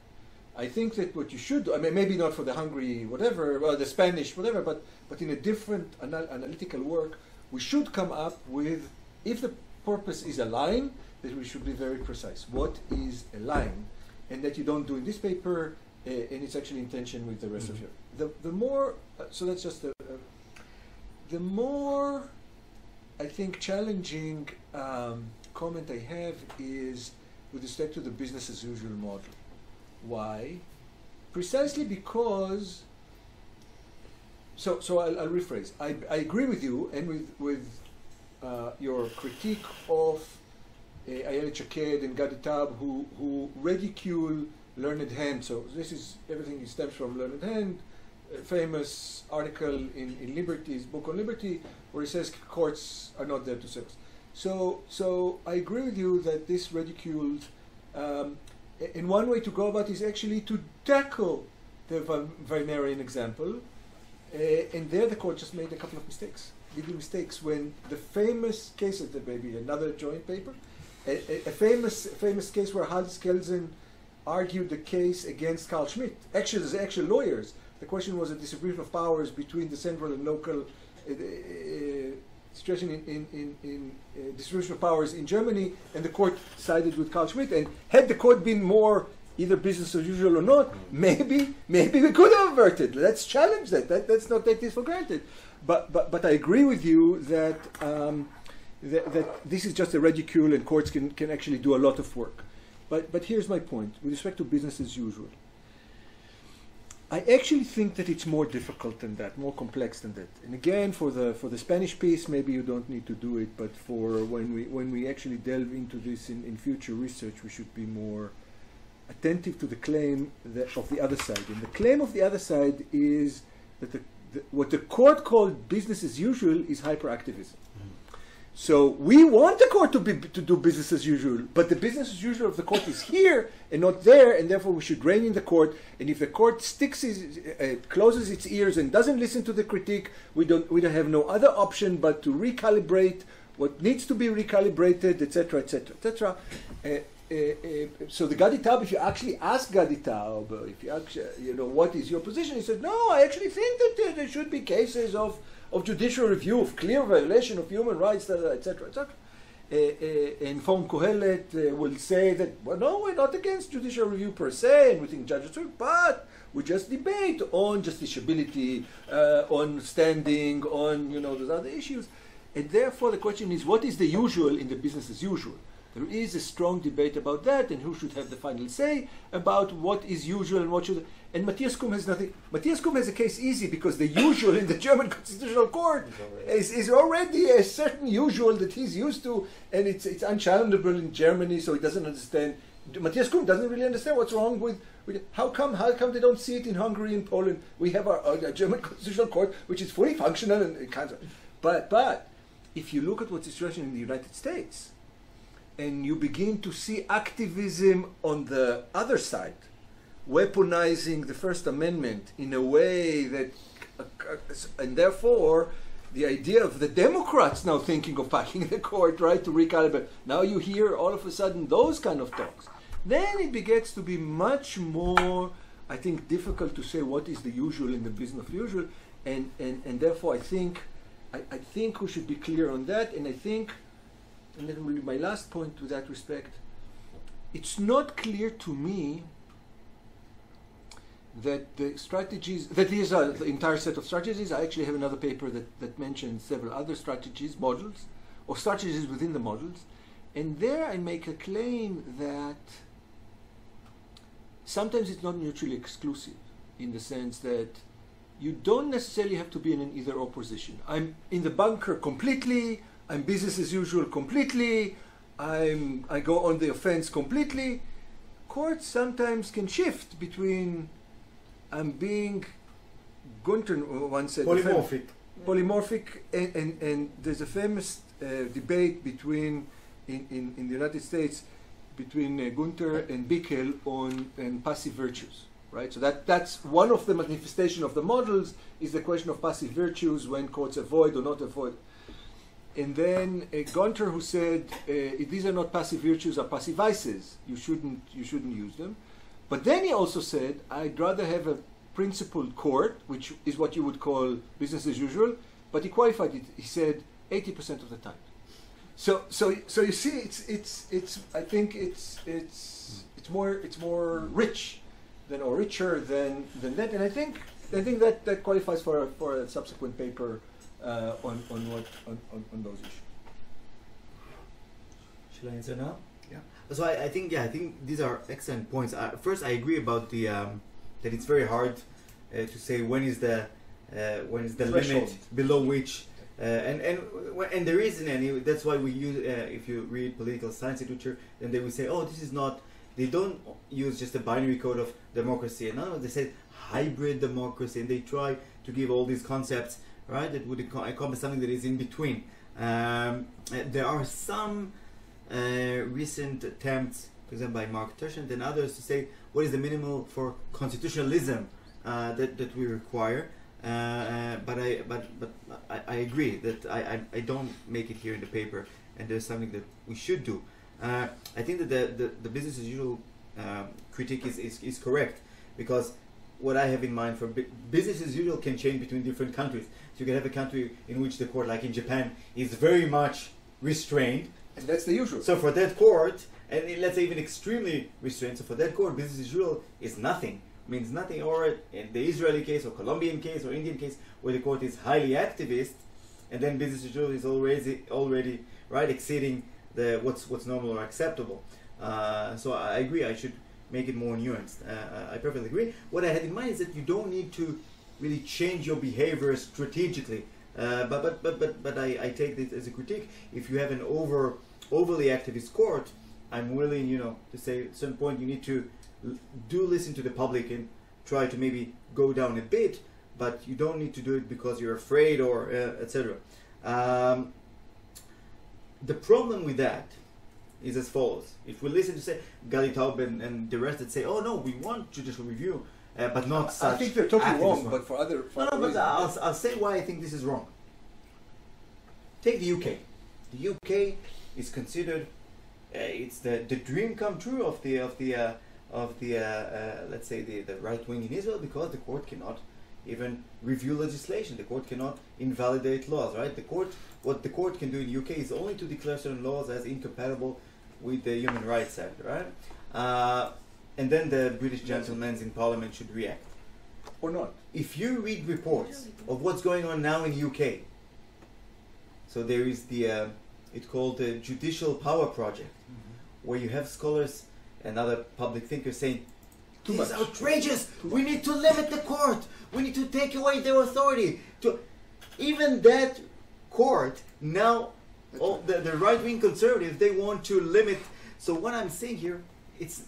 I think that what you should do, I mean, maybe not for the Hungary whatever, or the Spanish whatever, but in a different analytical work, we should come up with, if the purpose is a line, that we should be very precise. What is a line? And that you don't do in this paper, and it's actually in tension with the rest of your. The more, so that's just the more, I think, challenging comment I have is with respect to the business as usual model. Why? Precisely because, so I'll rephrase. I agree with you and with your critique of Ayelet Shaked and Gadi Taub who ridicule Learned Hand. So this is, everything stems from Learned Hand, a famous article in Liberty's book on Liberty, where he says courts are not there to serve us. So I agree with you that this ridiculed, and one way to go about is actually to tackle the Weinerian example, and there the court just made a couple of mistakes. Legal mistakes when the famous cases, that may be another joint paper, a famous case where Hans Kelsen argued the case against Carl Schmitt. Actually, there's actual lawyers. The question was a distribution of powers between the central and local situation in distribution of powers in Germany, and the court sided with Carl Schmitt. And had the court been more either business as usual or not, maybe we could have averted. Let's challenge that. Let's not take this for granted. But I agree with you that that this is just a ridicule, and courts can actually do a lot of work. But here's my point with respect to business as usual. I actually think that it's more difficult than that, more complex than that. And again, for the Spanish piece, maybe you don't need to do it, but for when we actually delve into this in future research, we should be more attentive to the claim of the other side. And the claim of the other side is that what the court called business as usual is hyperactivism. So we want the court to do business as usual, but the business as usual of the court is here and not there, and therefore we should rein in the court. And if the court closes its ears and doesn't listen to the critique, we don't have no other option but to recalibrate what needs to be recalibrated, etc., etc., etc. So the Gadi Taub, if you actually ask Gadi Taub, if you actually, what is your position, he said, no, I actually think that there should be cases of judicial review, of clear violation of human rights, etc., etc. And Forum Kohelet will say that, well, no, we're not against judicial review per se, and we think judges should, but we just debate on justiciability, on standing, on those other issues. And therefore the question is, what is the usual in the business as usual? There is a strong debate about that, and who should have the final say about what is usual and what should. And Matthias Kumm has nothing. Matthias Kumm has a case easy because the usual in the German Constitutional Court is already a certain usual that he's used to, and it's unchallengeable in Germany, so he doesn't understand. Matthias Kumm doesn't really understand what's wrong with how come they don't see it in Hungary and Poland. We have our German Constitutional Court, which is fully functional and kind of. But if you look at what's the situation in the United States, and you begin to see activism on the other side, weaponizing the First Amendment in a way that, and therefore, the idea of the Democrats now thinking of packing the court, right, to recalibrate. Now you hear all of a sudden those kind of talks. Then it begins to be much more, I think, difficult to say what is the usual in the business of usual, and therefore I think we should be clear on that, and I think. And then will be my last point to that respect. It's not clear to me that the strategies, that these are the entire set of strategies. I actually have another paper that mentions several other strategies, models, or strategies within the models. And there I make a claim that sometimes it's not mutually exclusive, in the sense that you don't necessarily have to be in an either-or position. I'm in the bunker completely, I'm business as usual completely. I go on the offense completely. Courts sometimes can shift between I'm being Gunter once said polymorphic and there's a famous debate between in the United States between Gunter and Bickel on passive virtues, right? So that's one of the manifestation of the models is the question of passive virtues when courts avoid or not avoid. And then Gunter, who said these are not passive virtues, are passive vices. You shouldn't use them. But then he also said I'd rather have a principled court, which is what you would call business as usual. But he qualified it. He said 80% of the time. So you see, it's I think it's more rich than or richer than that. And I think that qualifies for a subsequent paper. On those issues. Should I answer now? Yeah. So I think these are excellent points. First, I agree about the that it's very hard to say when is the limit below which and there isn't any. That's why we use if you read political science literature, then they will say, oh, this is not. They don't use just a binary code of democracy, and no, they say hybrid democracy, and they try to give all these concepts. Right, that would encompass something that is in between. There are some recent attempts, for example, by Mark Tershent and others, to say what is the minimal for constitutionalism that we require. But I agree that I don't make it here in the paper, and there's something that we should do. I think that the business as usual critique is correct, because what I have in mind for business as usual can change between different countries. So you can have a country in which the court, like in Japan, is very much restrained. And that's the usual. So for that court, and let's say even extremely restrained, so for that court, business as usual is nothing, means nothing. Or in the Israeli case, or Colombian case, or Indian case, where the court is highly activist, and then business as usual is already right exceeding the what's normal or acceptable. So I agree. I should make it more nuanced. I perfectly agree. What I had in mind is that you don't need to really change your behavior strategically. But I take this as a critique. If you have an overly activist court, I'm willing, to say at some point you need to do listen to the public and try to maybe go down a bit, but you don't need to do it because you're afraid or etc. The problem with that is as follows. If we listen to, say, Gadi Taub and the rest that say, oh no, we want judicial review, but not such. I think they're totally wrong, one. But for other but I'll say why I think this is wrong. Take the UK. The UK is considered it's the dream come true of the let's say the right wing in Israel, because the court cannot even review legislation. The court cannot invalidate laws. Right? What the court can do in the UK is only to declare certain laws as incompatible with the Human Rights Act. Right? And then the British gentlemen in Parliament should react. Or not. If you read reports of what's going on now in the UK, so there is it's called the Judicial Power Project, where you have scholars and other public thinkers saying, this is outrageous, we need to limit the court, we need to take away their authority. Even that court, now the right-wing conservatives, they want to limit. So what I'm saying here, it's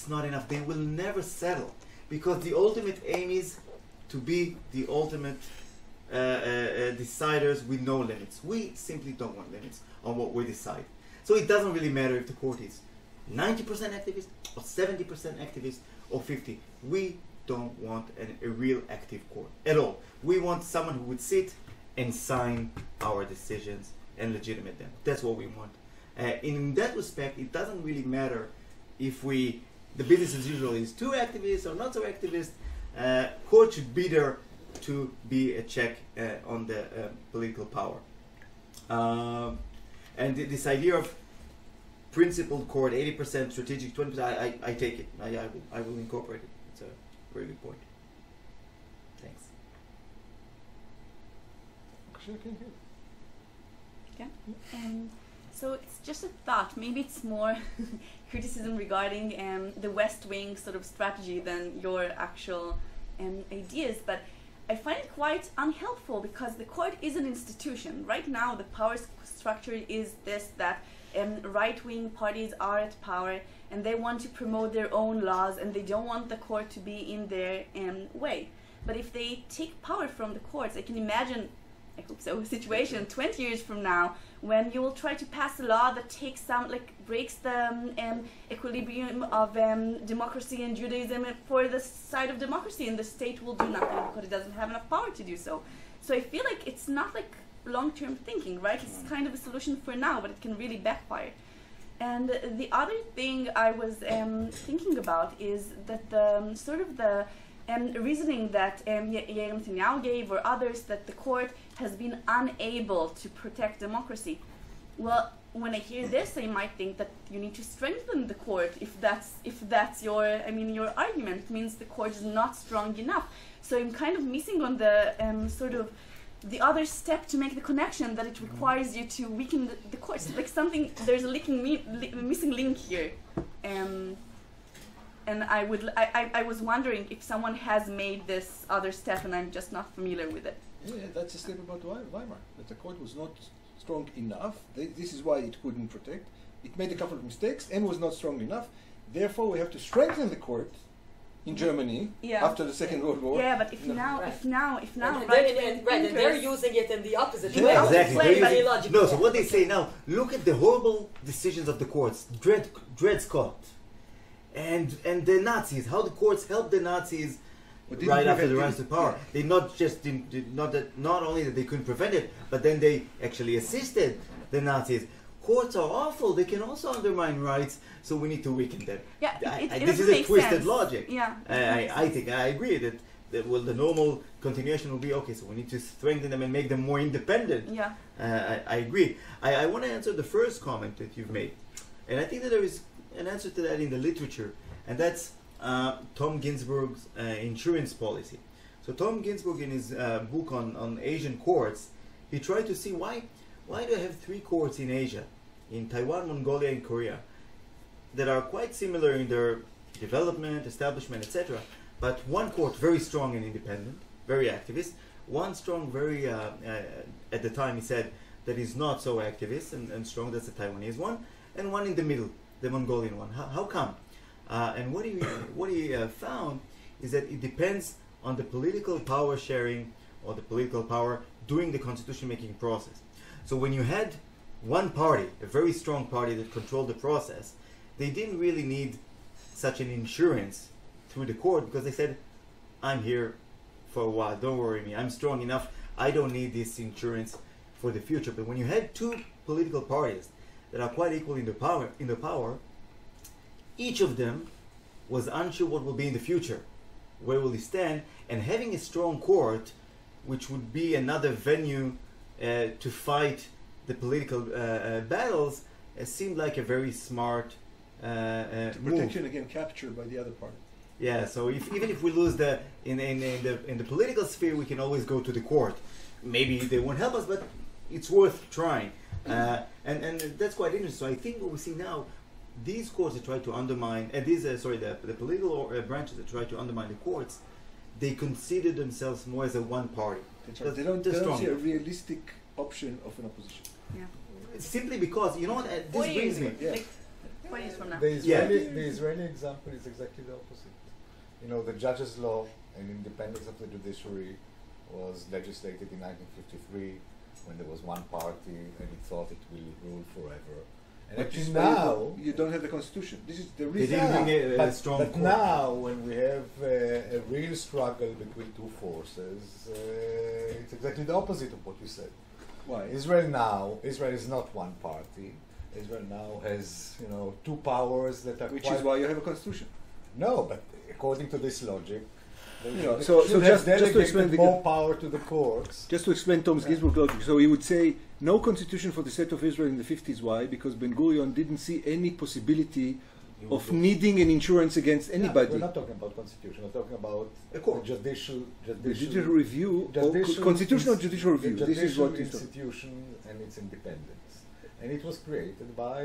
not enough. They will never settle, because the ultimate aim is to be the ultimate deciders with no limits. We simply don't want limits on what we decide. So it doesn't really matter if the court is 90% activist or 70% activist or 50. We don't want a real active court at all. We want someone who would sit and sign our decisions and legitimate them. That's what we want. In that respect, it doesn't really matter if the business as usual is too activist or not so activist. Court should be there to be a check on the political power. And this idea of principled court, 80% strategic, 20%, I take it. I will incorporate it. It's a very good point. Thanks. Yeah. So it's just a thought. Maybe it's more criticism regarding the West Wing sort of strategy than your actual ideas. But I find it quite unhelpful because the court is an institution. Right now, the power structure is this, that right-wing parties are at power and they want to promote their own laws and they don't want the court to be in their way. But if they take power from the courts, I can imagine, I hope so, a situation 20 years from now when you will try to pass a law that takes some, like, breaks the equilibrium of democracy and Judaism for the side of democracy, and the state will do nothing because it doesn't have enough power to do so. So I feel like it's not like long-term thinking, right? It's kind of a solution for now, but it can really backfire. And the other thing I was thinking about is that the sort of the reasoning that Yair Netanyahu gave, or others, that the court has been unable to protect democracy. Well, when I hear this, I might think that you need to strengthen the court. If that's your argument, it means the court is not strong enough. So I'm kind of missing on the sort of the other step to make the connection that it requires you to weaken the courts. Like something, there's a missing link here. And I was wondering if someone has made this other step and I'm just not familiar with it. Yeah, that's a step about Weimar, that the court was not strong enough. This is why it couldn't protect. It made a couple of mistakes and was not strong enough. Therefore, we have to strengthen the court in Germany after the Second World War. Yeah, but if now, and they're using it in the opposite way. Yeah, exactly. No, so what they say now, look at the horrible decisions of the courts. Dred Scott and the Nazis, how the courts helped the Nazis right after the rise to power. They not only that they couldn't prevent it, but then they actually assisted the Nazis. Courts are awful. They can also undermine rights, so we need to weaken them. Yeah, this is a twisted logic. Yeah, I think I agree that the normal continuation will be okay. So we need to strengthen them and make them more independent. Yeah, I agree. I want to answer the first comment that you've made, and I think that there is an answer to that in the literature, and that's Tom Ginsburg's insurance policy. So Tom Ginsburg, in his book on Asian courts, he tried to see why do I have three courts in Asia, in Taiwan, Mongolia, and Korea, that are quite similar in their development, establishment, etc. But one court very strong and independent, very activist. One strong, very at the time he said that is not so activist and strong. That's the Taiwanese one, and one in the middle, the Mongolian one. How come? And what he found is that it depends on the political power sharing or the political power during the constitution making process. So when you had one party, a very strong party that controlled the process, they didn't really need such an insurance through the court because they said, I'm here for a while, don't worry me, I'm strong enough, I don't need this insurance for the future. But when you had two political parties that are quite equal in the power, each of them was unsure what will be in the future, where will he stand, and having a strong court, which would be another venue to fight the political battles, seemed like a very smart protection against capture by the other party. Yeah, so even if we lose in the political sphere, we can always go to the court. Maybe they won't help us, but it's worth trying. And that's quite interesting. So I think what we see now, these courts that try to undermine, the political branches that try to undermine the courts, they consider themselves more as a one party. They don't see a realistic option of an opposition. Yeah. Simply because, you know what, this brings me. Yeah. Like 20 years from now. The Israeli example is exactly the opposite. You know, the judges' law and independence of the judiciary was legislated in 1953 when there was one party and it thought it will rule forever. And But actually now, you don't have the constitution. This is the They reason. didn't bring a strong but court. now when we have a real struggle between two forces, it's exactly the opposite of what you said. Why? Israel is not one party. Israel now has, two powers that are Which quite... is why you have a constitution. No, but according to this logic, they so should just have to delegated explain more power to the courts. Just to explain Tom's Ginsburg logic, so he would say no constitution for the state of Israel in the 50s. Why? Because Ben Gurion didn't see any possibility of needing an insurance against anybody. We're not talking about constitution. We're talking about A court. judicial review, constitutional judicial review. The This is what judicial institution and its independence, and it was created by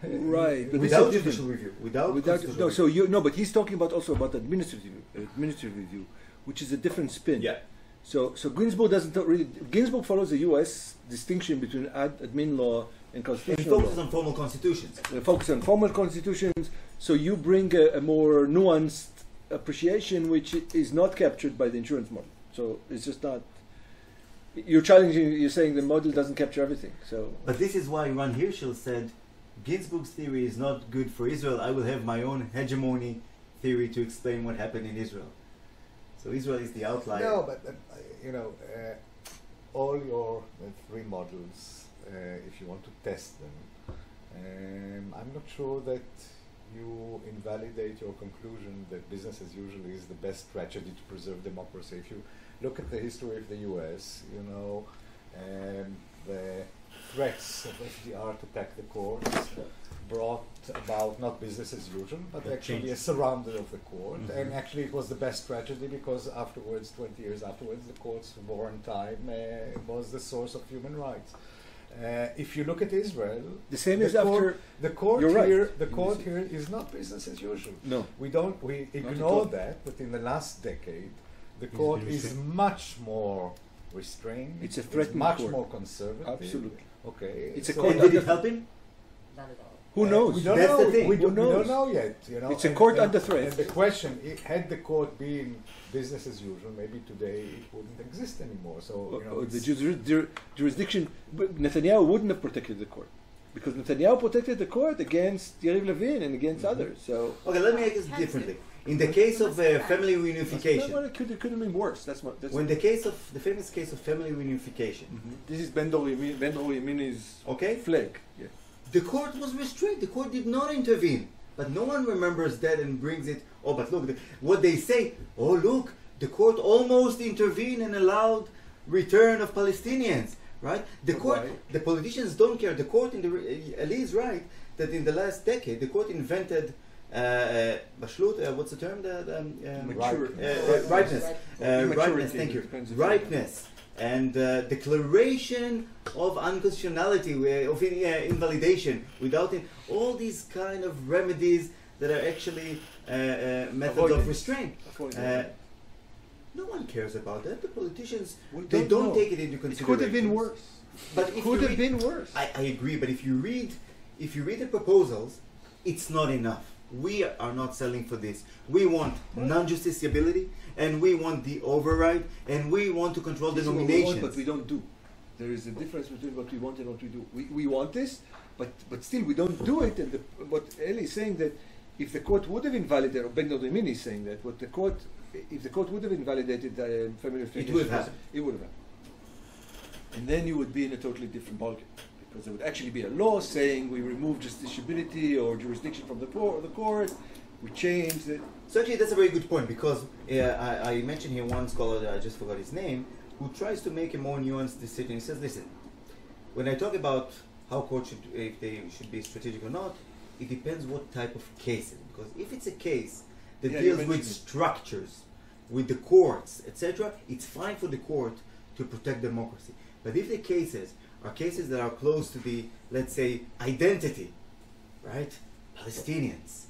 right. But Without this is judicial different. review. Without constitutional but he's talking about also about administrative review, which is a different spin. Yeah. So Ginsburg doesn't really. Ginsburg follows the U.S. distinction between admin law and And constitutional focuses law. on formal constitutions. Focus on formal constitutions. So you bring a more nuanced appreciation, which is not captured by the insurance model. So it's just not. You're challenging. You're saying the model doesn't capture everything. So. But this is why Ron Hirschel said, Ginsburg's theory is not good for Israel. I will have my own hegemony theory to explain what happened in Israel. So Israel is the outlier. No, but all your three models, if you want to test them, I'm not sure that you invalidate your conclusion that business as usual is the best strategy to preserve democracy. If you look at the history of the U.S., the threats of FDR to pack the courts brought about not business as usual, but actually a surrender of the court. Mm-hmm. And actually it was the best strategy because afterwards, 20 years afterwards, the courts for warren time was the source of human rights. If you look at Israel, The same as court, after. the court You're right. here, the court here is not business as usual. No. We at ignore all. that, but in the last decade, the It's court been is restrained. much more restrained. It's a threatened much court. more conservative. Absolutely. Okay. It's a so court And did it help him? Not at all. Who knows? We don't That's know. the thing. We Who don't, we knows? don't know yet. It's a court under threat. And the question: had the court been business as usual, maybe today it wouldn't exist anymore. So The it's- jurisdiction, but Netanyahu wouldn't have protected the court because Netanyahu protected the court against Yariv Levin and against others. So Okay, let me make this differently. In the case of family reunification, Well, it could have been worse. That's what. That's when the famous case of family reunification, This is Ben Dor Yemini's okay, flag. Yeah. the court was restrained. The court did not intervene. But no one remembers that and brings it. Oh, but look, what they say. Oh, look, the court almost intervened and allowed return of Palestinians. Right? The court, Right. the politicians don't care. The court, Ali is right that in the last decade, the court invented bashlut. What's the term? Mature. Ripeness. Immaturity, Ripeness. Thank you. depends if Ripeness and declaration of unconstitutionality, of invalidation, without it. All these kind of remedies that are actually methods of Avoidance. restraint. No one cares about that. The politicians, We they don't know. take it into It consideration. could have been worse. But It if could you have read- been worse. I agree, but if you read the proposals, it's not enough. We are not selling for this. We want non-justiciability, and we want the override, and we want to control the This is what we want, nominations. but we don't do. There is a difference between what we want and what we do. We want this, but still we don't do it. And what Eli is saying that if the court would have invalidated, or Ben Dodimini is saying that, if the court would have invalidated family reunification, would have happened. It would have happened. And then you would be in a totally different ballgame. Because there would actually be a law saying we remove justiciability or jurisdiction from the court, we change it. So actually, that's a very good point, because I mentioned here one scholar that I just forgot his name, who tries to make a more nuanced decision. He says, listen, when I talk about how courts should, if they should be strategic or not, it depends what type of case it is. Because if it's a case that Yeah, you deals with mentioned it. structures, with the courts, etc., it's fine for the court to protect democracy. But if the cases are cases that are close to the, let's say, identity, right? Palestinians,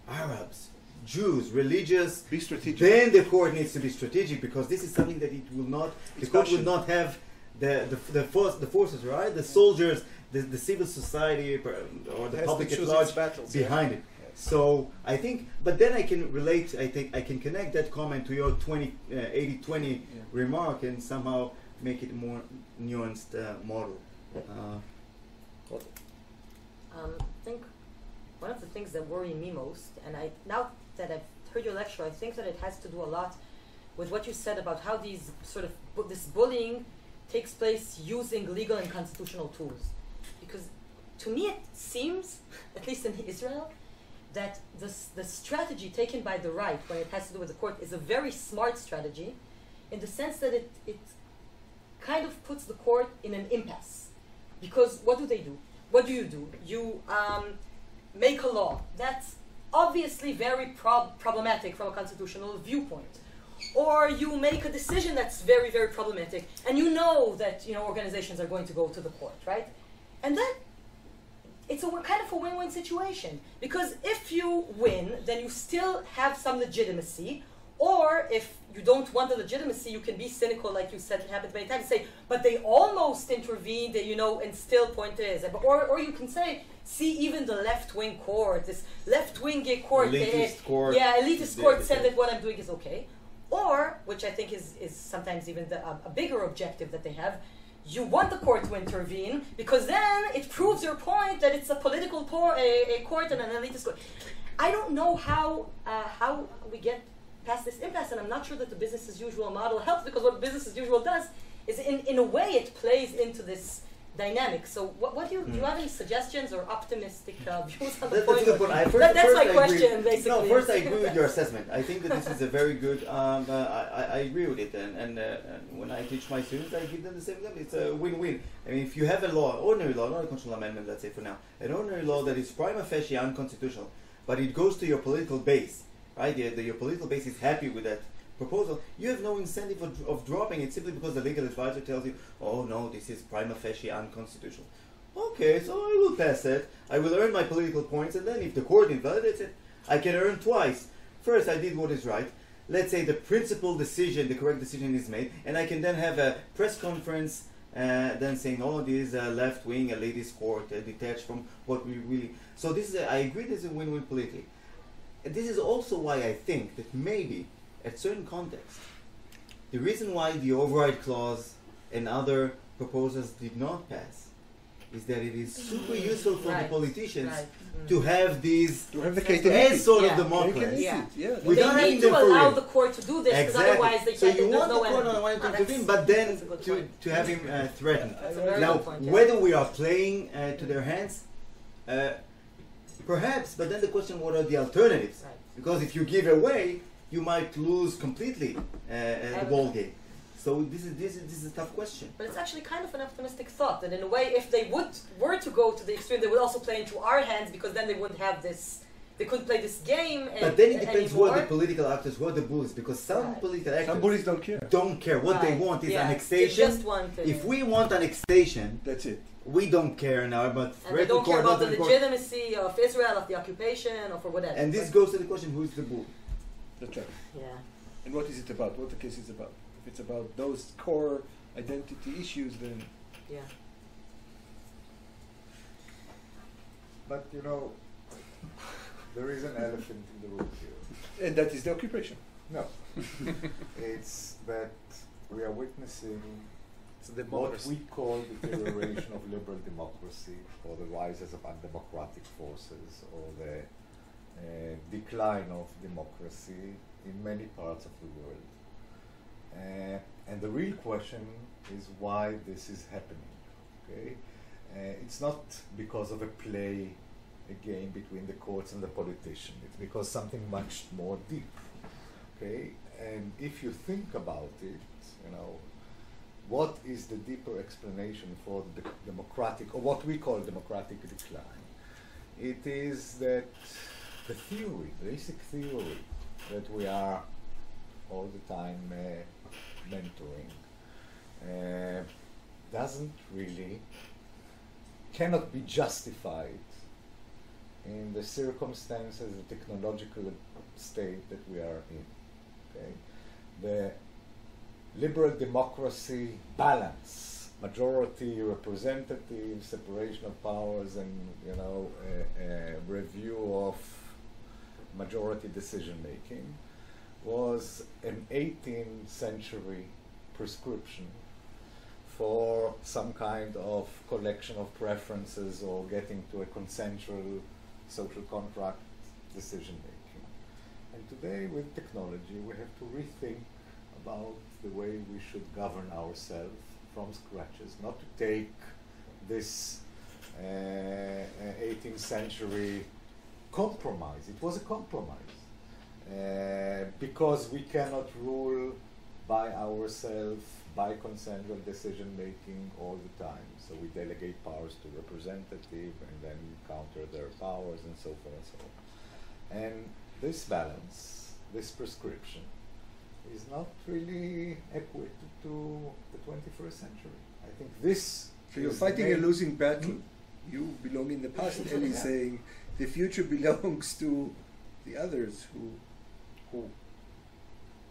Arabs, Jews, religious, Be strategic. then the court needs to be strategic, because this is something that it will not, the It's court will passion. not have the forces, right? The soldiers, the civil society, or the It has public to at choose large its battles, behind it. So I think, but then I can relate, I think I can connect that comment to your 80-20 remark and somehow make it a more nuanced model. I think one of the things that worry me most, and now that I've heard your lecture, I think that it has to do a lot with what you said about how these sort of this bullying takes place using legal and constitutional tools. Because to me it seems, at least in Israel, that the strategy taken by the right when it has to do with the court is a very smart strategy, in the sense that it kind of puts the court in an impasse. Because what do they do? What do? You make a law that's obviously very problematic from a constitutional viewpoint. Or you make a decision that's very, very problematic, and you know that organizations are going to go to the court, right? And then it's a kind of a win-win situation, because if you win, then you still have some legitimacy, Or if you don't want the legitimacy, you can be cynical, like you said, it happens many times, say, but they almost intervened, you know, and still point is. Or you can say, see, even the left-wing court, this left-wing gay court, Elitist court. yeah, elitist court said that what I'm doing is okay. Or, which I think is sometimes even a bigger objective that they have, you want the court to intervene because then it proves your point that it's a political a court and an elitist court. I don't know how we get past this impasse, and I'm not sure that the business as usual model helps, because what business as usual does is in a way it plays into this dynamic. So what do you have any suggestions or optimistic views on the That's point? a good point. That's my I question, agree. basically. No, first I agree with your assessment. I think that this is a very good. I agree with it, and when I teach my students, I give them the same thing. It's a win-win. I mean, if you have a law, ordinary law, not a constitutional amendment, let's say for now, an ordinary law that is prima facie unconstitutional, but it goes to your political base, right? Your political base is happy with that proposal. You have no incentive of dropping it simply because the legal advisor tells you, oh no, this is prima facie unconstitutional. Okay, so I will pass it. I will earn my political points, and then if the court invalidates it, I can earn twice. First, I did what is right. Let's say the principal decision, the correct decision is made, and I can then have a press conference then saying, oh, this is a left-wing, elitist court, detached from what we really... So this is, I agree this is a win-win politically. And this is also why I think that maybe, at certain contexts, the reason why the override clause and other proposals did not pass is that it is super useful for the politicians to have these the cake and eat as sort Yeah. of democracy. Yeah. Without They having need to them for allow real. the court to do this, because Exactly. otherwise they So can't. you There's want no the court end. on one to Ah, intervene, that's- but then that's a good to, point. to have him threatened. That's a very Now, good point, yeah. whether we are playing to their hands, perhaps, but then the question, what are the alternatives? Right. Because if you give away, you might lose completely the ball game. So this is a tough question. But it's actually kind of an optimistic thought that in a way, if they were to go to the extreme, they would also play into our hands, because then they wouldn't have this. They couldn't play this game. But then it depends who anymore. are the political actors, who are the bullies, because some Right. political actors Some bullies don't care. don't care. What they Right. want is Yeah. annexation. They just want to, If we want annexation, That's it. we don't care now about and they threat don't care court, about the not court. legitimacy of Israel, of the occupation, or for whatever. And this goes to the question, who is the bull? That's right. Yeah. And what is it about? What the case is about? If it's about those core identity issues, then Yeah. But you know, there is an elephant in the room here. and that is the occupation. No, it's that we are witnessing It's a what democracy. we call the deterioration of liberal democracy, or the rises of undemocratic forces, or the decline of democracy in many parts of the world. And the real question is why this is happening. Okay, it's not because of a play, a game between the courts and the politician. It's because something much more deep. Okay, and if you think about it, you know, what is the deeper explanation for the democratic, or what we call democratic decline? It is that the theory, basic theory, that we are all the time mentoring, cannot be justified in the circumstances, the technological state that we are in. Okay? The liberal democracy balance, majority, representative, separation of powers, and review of majority decision making was an 18th century prescription for some kind of collection of preferences or getting to a consensual social contract decision making. And today with technology we have to rethink about the way we should govern ourselves from scratches, not to take this 18th century compromise. It was a compromise because we cannot rule by ourselves, by consensual decision making all the time. So we delegate powers to representative and then counter their powers and so forth and so on. And this balance, this prescription, is not really equal to the 21st century. I think this So you're is fighting a main- losing battle. You belong in the past, and he's Yeah. saying the future belongs to the others who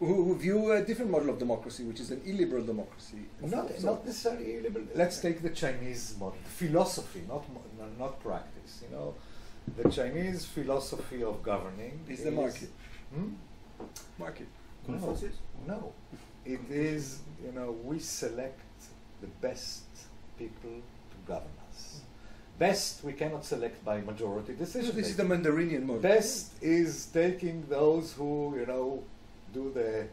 who view a different model of democracy, which is an illiberal democracy. Not necessarily illiberal. Let's take the Chinese model, philosophy, not practice. You know, the Chinese philosophy of governing Is the market. Market. Confucius? No, it is, you know, we select the best people to govern us. Best we cannot select by majority decision. This is the Mandarinian model. Best is taking those who, you know, do the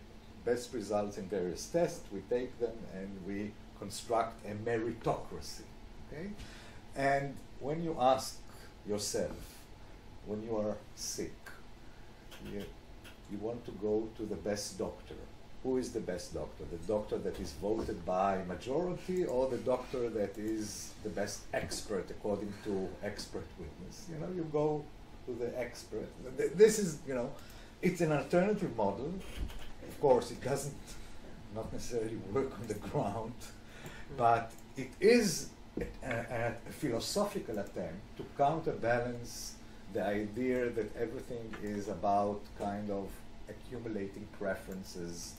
best results in various tests. We take them and we construct a meritocracy. Okay? And when you ask yourself, when you are sick, you want to go to the best doctor. Who is the best doctor? The doctor that is voted by majority, or the doctor that is the best expert according to expert witness? You know, you go to the expert. This is, you know, it's an alternative model. Of course, it doesn't not necessarily work on the ground, but it is a philosophical attempt to counterbalance the idea that everything is about kind of accumulating preferences,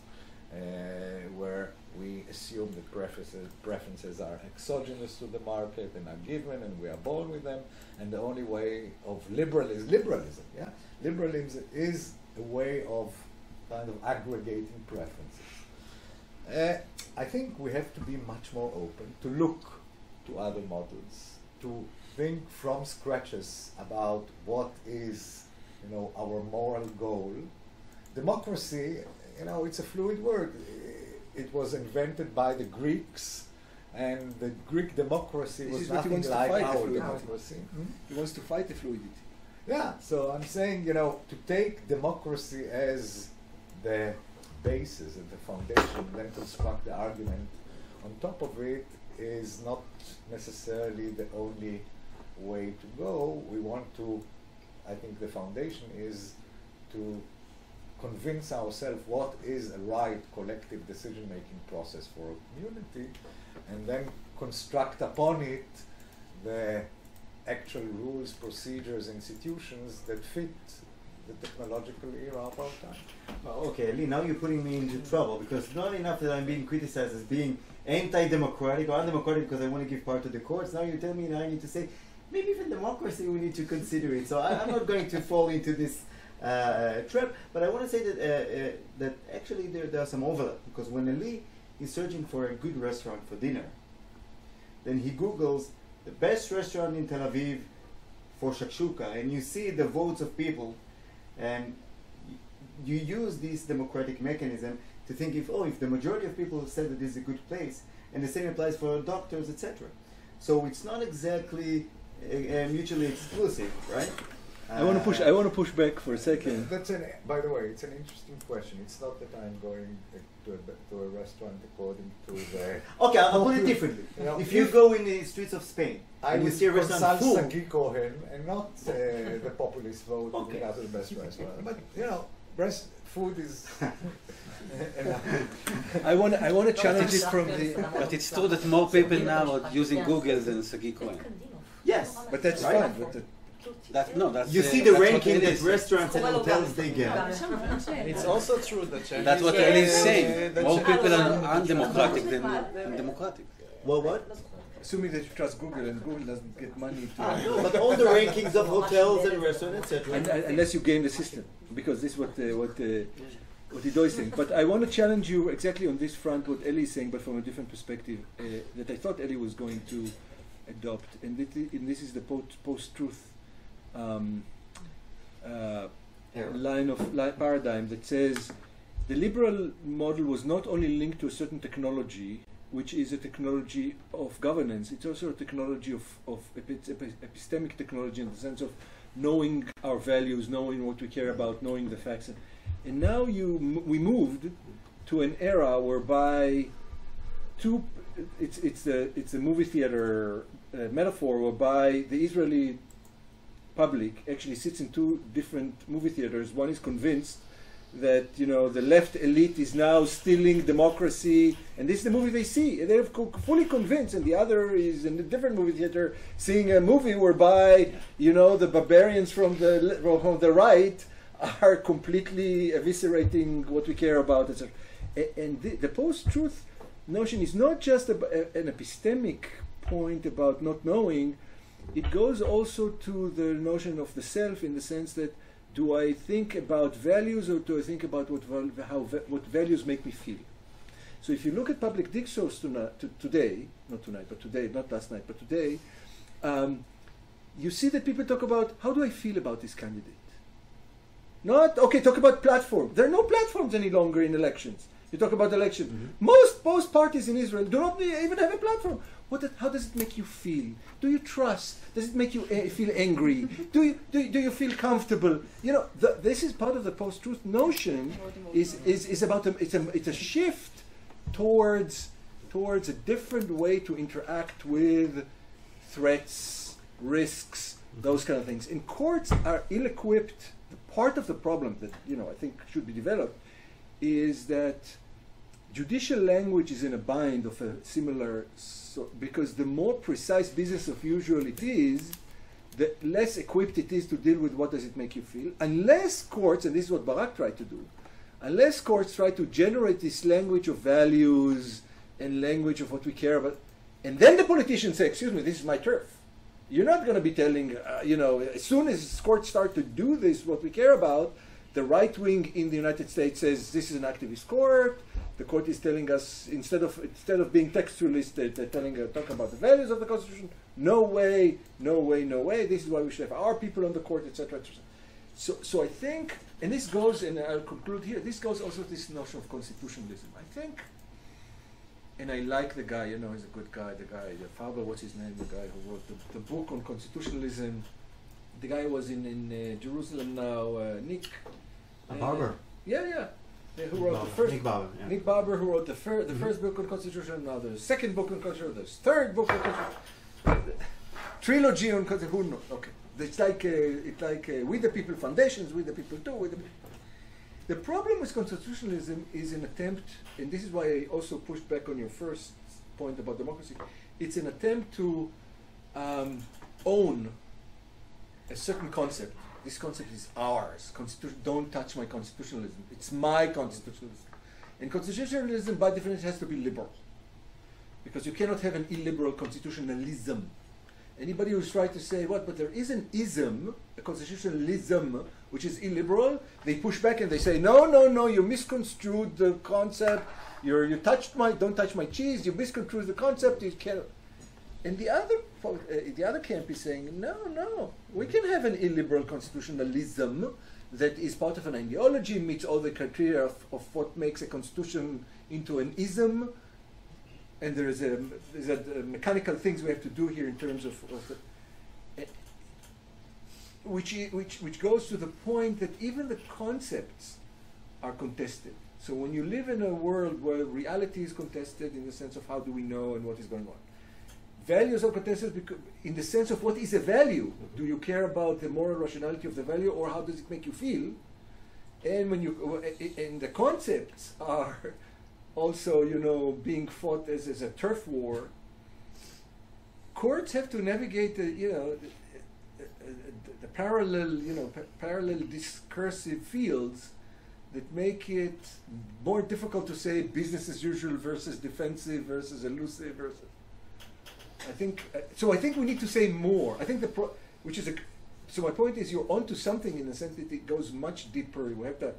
where we assume that preferences are exogenous to the market and are given and we are born with them, and the only way of liberalism, yeah? Liberalism is a way of kind of aggregating preferences. I think we have to be much more open to look to other models, to think from scratches about what is, you know, our moral goal. Democracy, you know, it's a fluid word. It was invented by the Greeks, and the Greek democracy This was is what he nothing wants to like fight, the our fluidity. democracy. He wants to fight the fluidity. Yeah, so I'm saying, you know, to take democracy as the basis and the foundation, then construct the argument on top of it is not necessarily the only way to go. We want to, I think the foundation is to convince ourselves what is a right collective decision-making process for a community, and then construct upon it the actual rules, procedures, institutions that fit the technological era of our time. Oh, okay, Lee, now you're putting me into trouble, because not enough that I'm being criticized as being anti-democratic or undemocratic because I want to give power to the courts. Now you're telling me now I need to say, maybe even democracy we need to consider it. So I'm not going to fall into this trap, but I want to say that that actually there are some overlap, because when Ali is searching for a good restaurant for dinner, then he Googles the best restaurant in Tel Aviv for shakshuka, and you see the votes of people, and you use this democratic mechanism to think if the majority of people said that this is a good place, and the same applies for doctors, etc. So it's not exactly mutually exclusive, right? I want to push back for a second. By the way, it's an interesting question. It's not that I'm going to a restaurant according to the... Okay, I'll put it differently. You know, if you go in the streets of Spain and you see a restaurant full, Sagi Cohen and not the populist vote with regard to the best restaurant. But, you know, food is... I want to challenge it from the... But it's true that more people now are using Google than Sagi Cohen. yes, But that's right? fine. But That's You see the that's what ranking Eli that is. restaurants and hotels they get. It's also true that Chinese That's what Eli is saying. the More Chinese- people are undemocratic than democratic. Well, what? assuming that you trust Google and Google doesn't get money to... No, but all the rankings of hotels and restaurants, etc. unless you game the system, because this is what Ido is saying. But I want to challenge you exactly on this front, what Eli is saying, but from a different perspective, that I thought Eli was going to adopt, and this is the post-truth paradigm that says the liberal model was not only linked to a certain technology, which is a technology of governance, it's also a technology of epistemic technology in the sense of knowing our values, knowing what we care about, knowing the facts. And now we moved to an era whereby it's a movie theater metaphor whereby the Israeli public actually sits in two different movie theaters. One is convinced that the left elite is now stealing democracy, and this is the movie they see, and they're fully convinced. And the other is in a different movie theater seeing a movie whereby the barbarians from the right are completely eviscerating what we care about, etc. And the post-truth notion is not just an epistemic point about not knowing. It goes also to the notion of the self, in the sense that, do I think about values, or do I think about what values make me feel? So if you look at public discourse today, not last night, but today, you see that people talk about, how do I feel about this candidate? Not, okay, talk about platform. There are no platforms any longer in elections. You talk about election. Most parties in Israel do not even have a platform. How does it make you feel? Do you trust? Does it make you feel angry? Do you feel comfortable? You know, this is part of the post-truth notion. Is about it's a shift towards a different way to interact with threats, risks, those kind of things. And courts are ill-equipped. Part of the problem that I think should be developed is that judicial language is in a bind of a similar, because the more precise business of usual it is, the less equipped it is to deal with what does it make you feel. Unless courts, and this is what Barak tried to do, unless courts try to generate this language of values and language of what we care about, and then the politicians say, excuse me, this is my turf. You're not going to be telling, as soon as courts start to do this, what we care about, the right wing in the United States says this is an activist court. The court is telling us, instead of being textualist, they're talking about the values of the Constitution. No way, no way, no way. This is why we should have our people on the court, etc., etc. So I think, and this goes, and I'll conclude here, this goes also to this notion of constitutionalism. I think, and I like the guy, he's a good guy, the Faber, what's his name, the guy who wrote the book on constitutionalism. The guy was in Jerusalem now, Nick. Barber. Yeah. Who wrote the first? Nick Barber. Yeah. Nick Barber, who wrote the first book on constitution. Now there's second book on constitution. There's third book on constitution. Trilogy on constitution. Who knows? Okay, it's like We the People foundations. We the People too. We the people. The problem with constitutionalism is an attempt, and this is why I also pushed back on your first point about democracy. It's an attempt to own a certain concept. This concept is ours. Don't touch my constitutionalism. It's my constitutionalism. And constitutionalism, by definition, has to be liberal. Because you cannot have an illiberal constitutionalism. Anybody who's trying to say, but there is an ism, a constitutionalism, which is illiberal, they push back and they say, no, you misconstrued the concept. Don't touch my cheese. You misconstrued the concept. You can't. And the other camp is saying, no, we can have an illiberal constitutionalism that is part of an ideology, meets all the criteria of what makes a constitution into an ism, and there's a mechanical things we have to do here in terms of which goes to the point that even the concepts are contested. So when you live in a world where reality is contested in the sense of how do we know and what is going on, values are contested in the sense of what is a value. Do you care about the moral rationality of the value, or how does it make you feel? And and the concepts are also, being fought as a turf war. Courts have to navigate the parallel discursive fields that make it more difficult to say business as usual versus defensive versus elusive versus. I think we need to say more. I think so my point is, you're onto something in the sense that it goes much deeper. We have to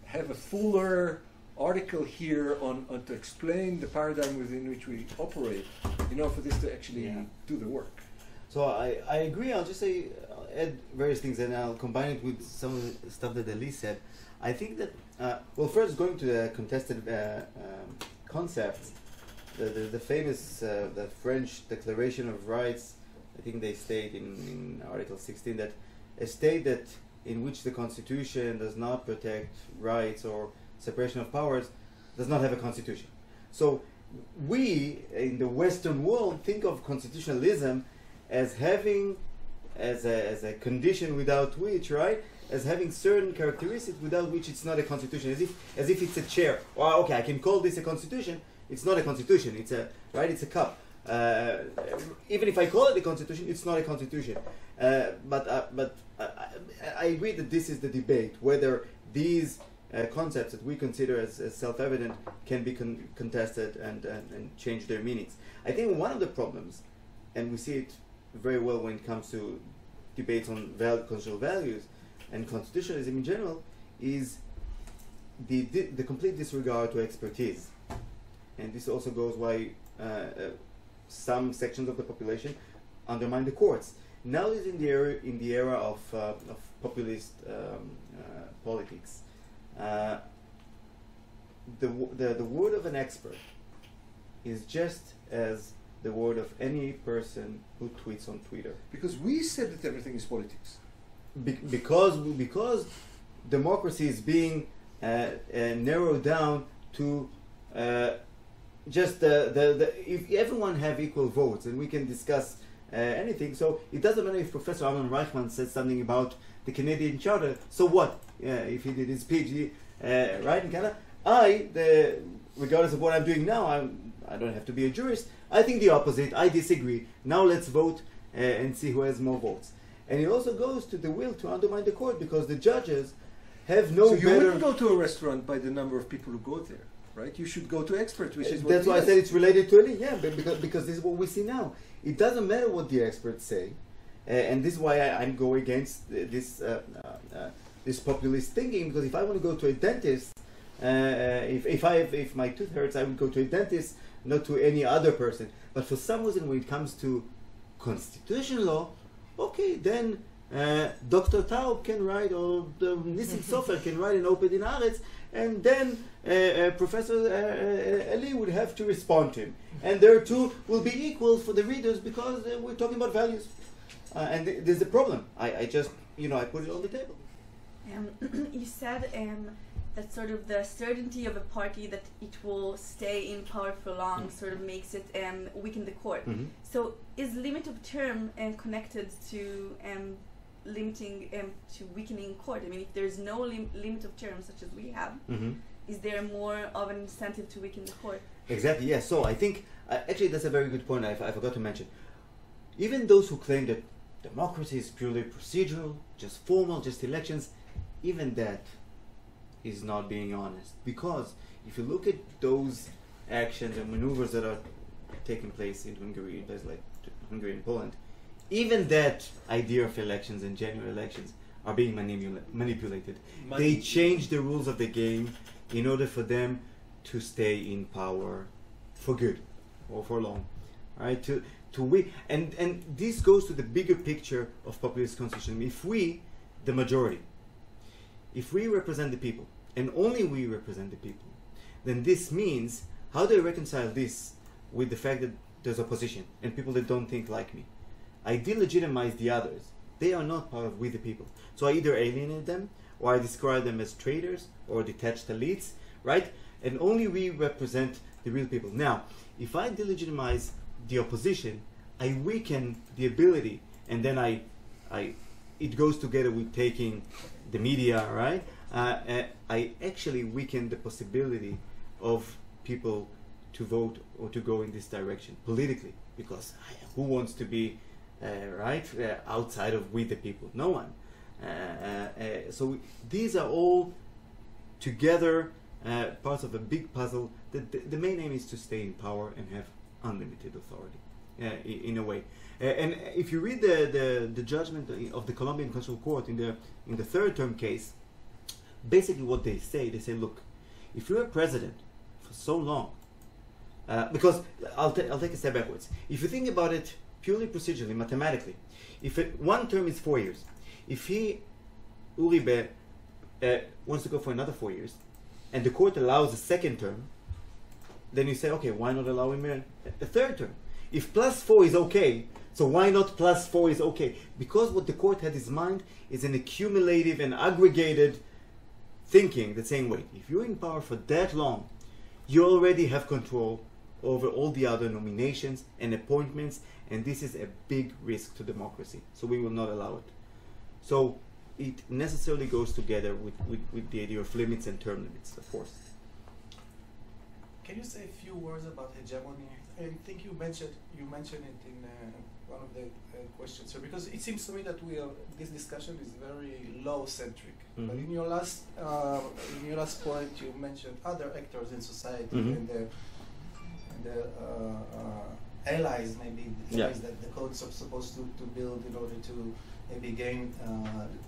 have a fuller article here on to explain the paradigm within which we operate, for this to actually do the work. So I agree. I'll just say, I'll add various things, and I'll combine it with some of the stuff that Eli said. I think that, first going to the contested concepts, the famous the French Declaration of Rights, I think they state in Article 16 that a state that in which the Constitution does not protect rights or separation of powers does not have a constitution. So we in the Western world think of constitutionalism as having as a condition without which, right? As having certain characteristics without which it's not a constitution, as if it's a chair. Well, okay, I can call this a constitution. It's not a constitution. It's a cup. Even if I call it a constitution, it's not a constitution. But I agree that this is the debate, whether these concepts that we consider as self-evident can be contested and change their meanings. I think one of the problems, and we see it very well when it comes to debates on constitutional values and constitutionalism in general, is the complete disregard to expertise. And this also goes why some sections of the population undermine the courts. Now is in the era of populist politics. The word of an expert is just as the word of any person who tweets on Twitter. Because we said that everything is politics. Because democracy is being narrowed down to just if everyone have equal votes and we can discuss anything, so it doesn't matter if Professor Amnon Reichman said something about the Canadian Charter. So what? If he did his PhD right in Canada, regardless of what I'm doing now, I don't have to be a jurist. I think the opposite. I disagree. Now let's vote and see who has more votes. And it also goes to the will to undermine the court, because the judges have no So you better... wouldn't go to a restaurant by the number of people who go there, right? You should go to experts, which is what That's he why I does. said it's related to it. Yeah, but because this is what we see now. It doesn't matter what the experts say, and this is why I'm going against this populist thinking. Because if I want to go to a dentist, if my tooth hurts, I would go to a dentist, not to any other person. But for some reason, when it comes to constitutional law, okay, then Dr. Taub can write, or Nissim Sofer can write an op-ed in Haaretz, and then Professor Eli would have to respond to him. And their two will be equal for the readers, because we're talking about values. And there's a problem. I just, I put it on the table. You said that sort of the certainty of a party that it will stay in power for long sort of makes it weaken the court. Mm-hmm. So is limit of term connected to limiting to weakening court? I mean, if there's no limit of term such as we have, Mm-hmm. is there more of an incentive to weaken the court? Exactly, yes. So I think, actually that's a very good point I forgot to mention. Even those who claim that democracy is purely procedural, just formal, just elections, even that is not being honest. Because if you look at those actions and maneuvers that are taking place in Hungary, in places like Hungary and Poland, even that idea of elections and genuine elections are being manipulated. They change the rules of the game in order for them to stay in power for good or for long, right? And this goes to the bigger picture of populist constitution. If we, the majority, if we represent the people, and only we represent the people, then this means, how do I reconcile this with the fact that there's opposition and people that don't think like me? I delegitimize the others. They are not part of we the people. So I either alienate them, or I describe them as traitors or detached elites, right? And only we represent the real people. Now, if I delegitimize the opposition, I weaken the ability, and then it goes together with taking the media, right? I actually weaken the possibility of people to vote or to go in this direction politically, because who wants to be outside of we the people? No one. So these are all together parts of a big puzzle. The main aim is to stay in power and have unlimited authority, in a way. And if you read the judgment of the Colombian Constitutional Court in the third term case, basically what they say, look, if you're a president for so long, because I'll take a step backwards. If you think about it purely procedurally, mathematically, if one term is 4 years, if Uribe wants to go for another 4 years, and the court allows a second term, then you say, okay, why not allow him a third term? If +4 is okay, so why not +4 is okay? Because what the court had in mind is an accumulative and aggregated thinking that's saying, wait, if you're in power for that long, you already have control over all the other nominations and appointments, and this is a big risk to democracy, so we will not allow it. So it necessarily goes together with the idea of limits and term limits, of course. Can you say a few words about hegemony? I think you mentioned it in one of the questions here, because it seems to me that this discussion is very law-centric. Mm-hmm. But in your last point, you mentioned other actors in society Mm-hmm. and the allies, maybe the Yeah. allies that the codes are supposed to build in order to maybe gain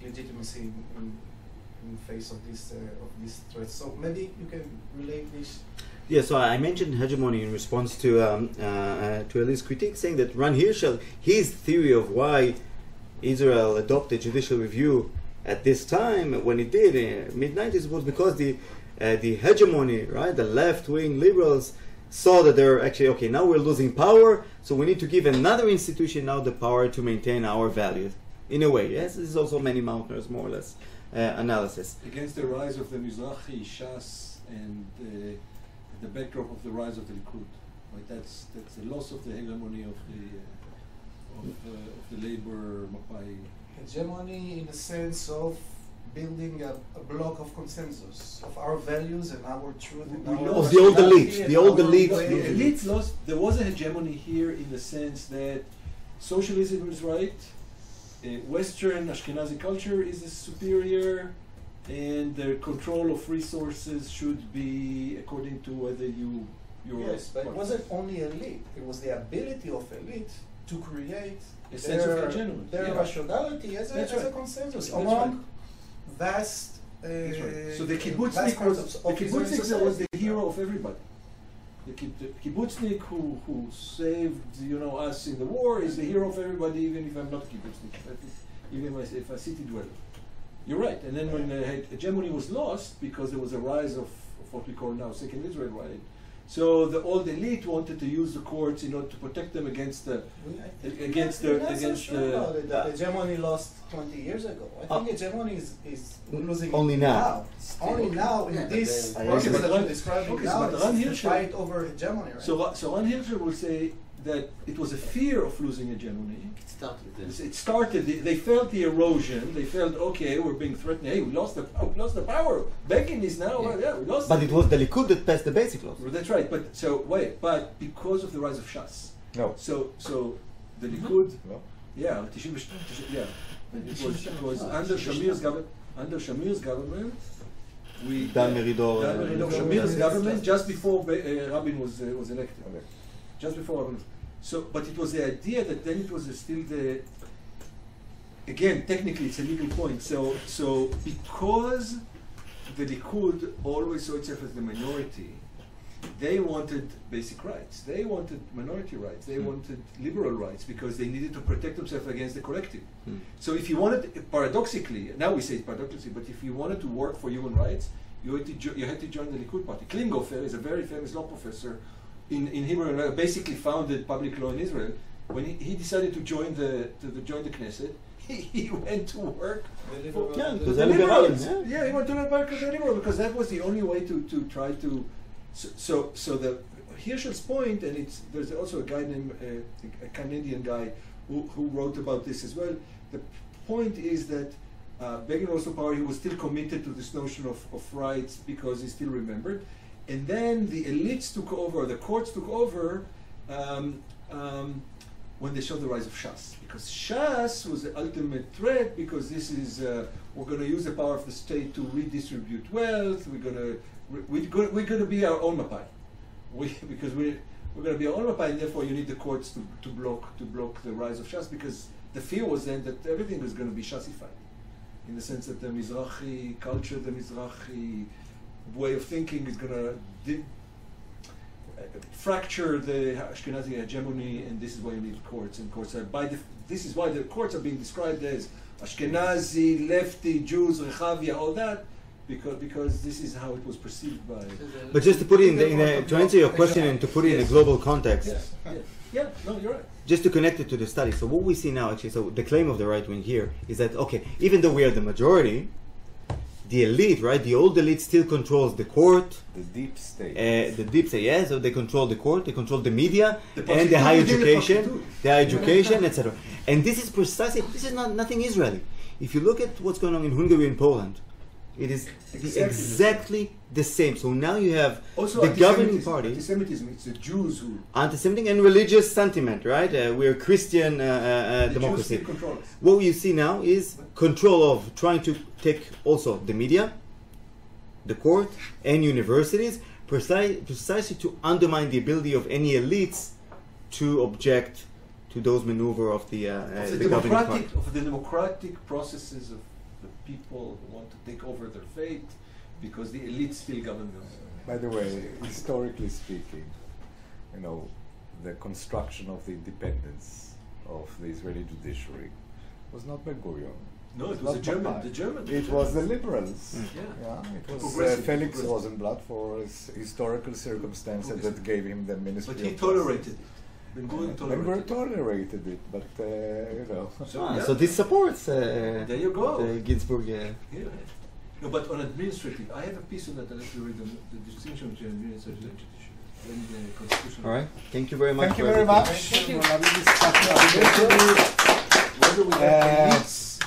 legitimacy in face of this threat. So maybe you can relate this. Yeah, so I mentioned hegemony in response to Eli's critique, saying that Ran Hirschel, his theory of why Israel adopted judicial review at this time, when it did in mid-90s, was because the hegemony, right, the left-wing liberals saw that they're actually, okay, now we're losing power, so we need to give another institution now the power to maintain our values. In a way, yes, this is also Manny Mautner's more or less analysis. Against the rise of the Mizrahi, Shas, and the backdrop of the rise of the Likud. Right? That's the loss of the hegemony of the labor Mapai. Hegemony in the sense of building a block of consensus of our values and our truth and our Of the old elite, rationality the and old our elite. way The of- elite lost. There was a hegemony here in the sense that socialism is right, Western Ashkenazi culture is the superior, and the control of resources should be according to whether you're. Yes, but it wasn't only elite. It was the ability of elite to create A sense of hegemony, their yeah. rationality as That's a right. consensus That's among right. vast. That's right. So the vast kibbutznik concepts was of Israeli was the society. hero of everybody. The kibbutznik who saved us in the war is the hero of everybody, even if I'm not a kibbutznik, even if a city dweller. You're right. And then when hegemony was lost because there was a rise of what we call now Second Israel, right? So the old elite wanted to use the courts in order to protect them against the against We're the not so against sure the. about it, that hegemony lost 20 years ago. I think hegemony is losing Only it now. Only now in Yeah, but this they- process Okay, that but you're describing okay, now, but it's Ran the Hirschel- fight over hegemony, right? So Ran Hirschel will say that it was a fear of losing hegemony. It started then. It started. They felt the erosion. They felt, okay, we're being threatened. Hey, we lost the power. Begin is now. We lost. But it was the Likud that passed the basic laws. Well, that's right. But so wait. But because of the rise of Shas, No. so the Likud. No. Yeah, yeah. It was under Shamir's government. Under Shamir's government, we Dan Meridor. Dan Meridor, Shamir's government just before Rabin was elected. Okay. Just before Rabin. So, but it was the idea that then it was still the. Again, technically, it's a legal point. So because the Likud always saw itself as the minority, they wanted basic rights. They wanted minority rights. They wanted liberal rights because they needed to protect themselves against the collective. So if you wanted, paradoxically, now we say it paradoxically, but if you wanted to work for human rights, you had to join the Likud party. Klinghoffer is a very famous law professor in Hebrew, basically founded public law in Israel. When he decided to join the Knesset, he went to work. Yeah, The because they're liberals. liberals, yeah. He went to work as a liberal because that was the only way to try to. So the Hirschel's point, and there's also a guy named a Canadian guy who wrote about this as well. The point is that Begin rose to power. He was still committed to this notion of rights because he still remembered, and then the elites took over, the courts took over. When they showed the rise of Shas, because Shas was the ultimate threat, because this is we're going to use the power of the state to redistribute wealth. We're going to be our own Mapai, because we're going to be our own Mapai, and therefore you need the courts to block the rise of Shas, because the fear was then that everything was going to be Shasified, in the sense that the Mizrahi culture, the Mizrahi way of thinking is going to fracture the Ashkenazi hegemony, and this is why you need courts. And courts are this is why the courts are being described as Ashkenazi, lefty, Jews, Rechavia, all that, because this is how it was perceived by. But just to put it to answer your question and to put it in a global context, Yeah, no, you're right. just to connect it to the study. So what we see now, actually, so the claim of the right wing here is that, okay, even though we are the majority, the elite, right, the old elite still controls the court, The deep state. the deep state, yeah, so they control the court, they control the media, The and the higher prostitute, education, etc. And this is precisely, this is nothing Israeli. If you look at what's going on in Hungary and Poland, It is Exactly. exactly the same. So now you have Also, the governing anti-Semitism. party, Anti-Semitism. It's the Jews who. anti-Semitic and religious sentiment, right? We're a Christian The Jews democracy. still control us. What you see now is control of trying to take also the media, the court, and universities, precisely to undermine the ability of any elites to object to those maneuver of the governing party. Of the democratic processes of the people who want to take over their fate because the elites still govern them. By the way, historically speaking, you know, the construction of the independence of the Israeli judiciary was not Ben-Gurion. No, it was not the German. Mapai. The German. It was the liberals. Yeah. It was Progressive, Felix progressive. Rosenblatt for his historical circumstances that Progressive. gave him the ministry. But he of tolerated it. Ben-Gurion Ben-Gurion tolerated it. tolerated it, but you know. So this supports There you go. the Ginsburg. Yeah. No, but on administrative, I have a piece on that. I'd like to read the distinction between administrative and judicial and constitutional. All right. Thank you very much. Thank you for very everything. much. Thank you. for having this discussion. Whether we have elites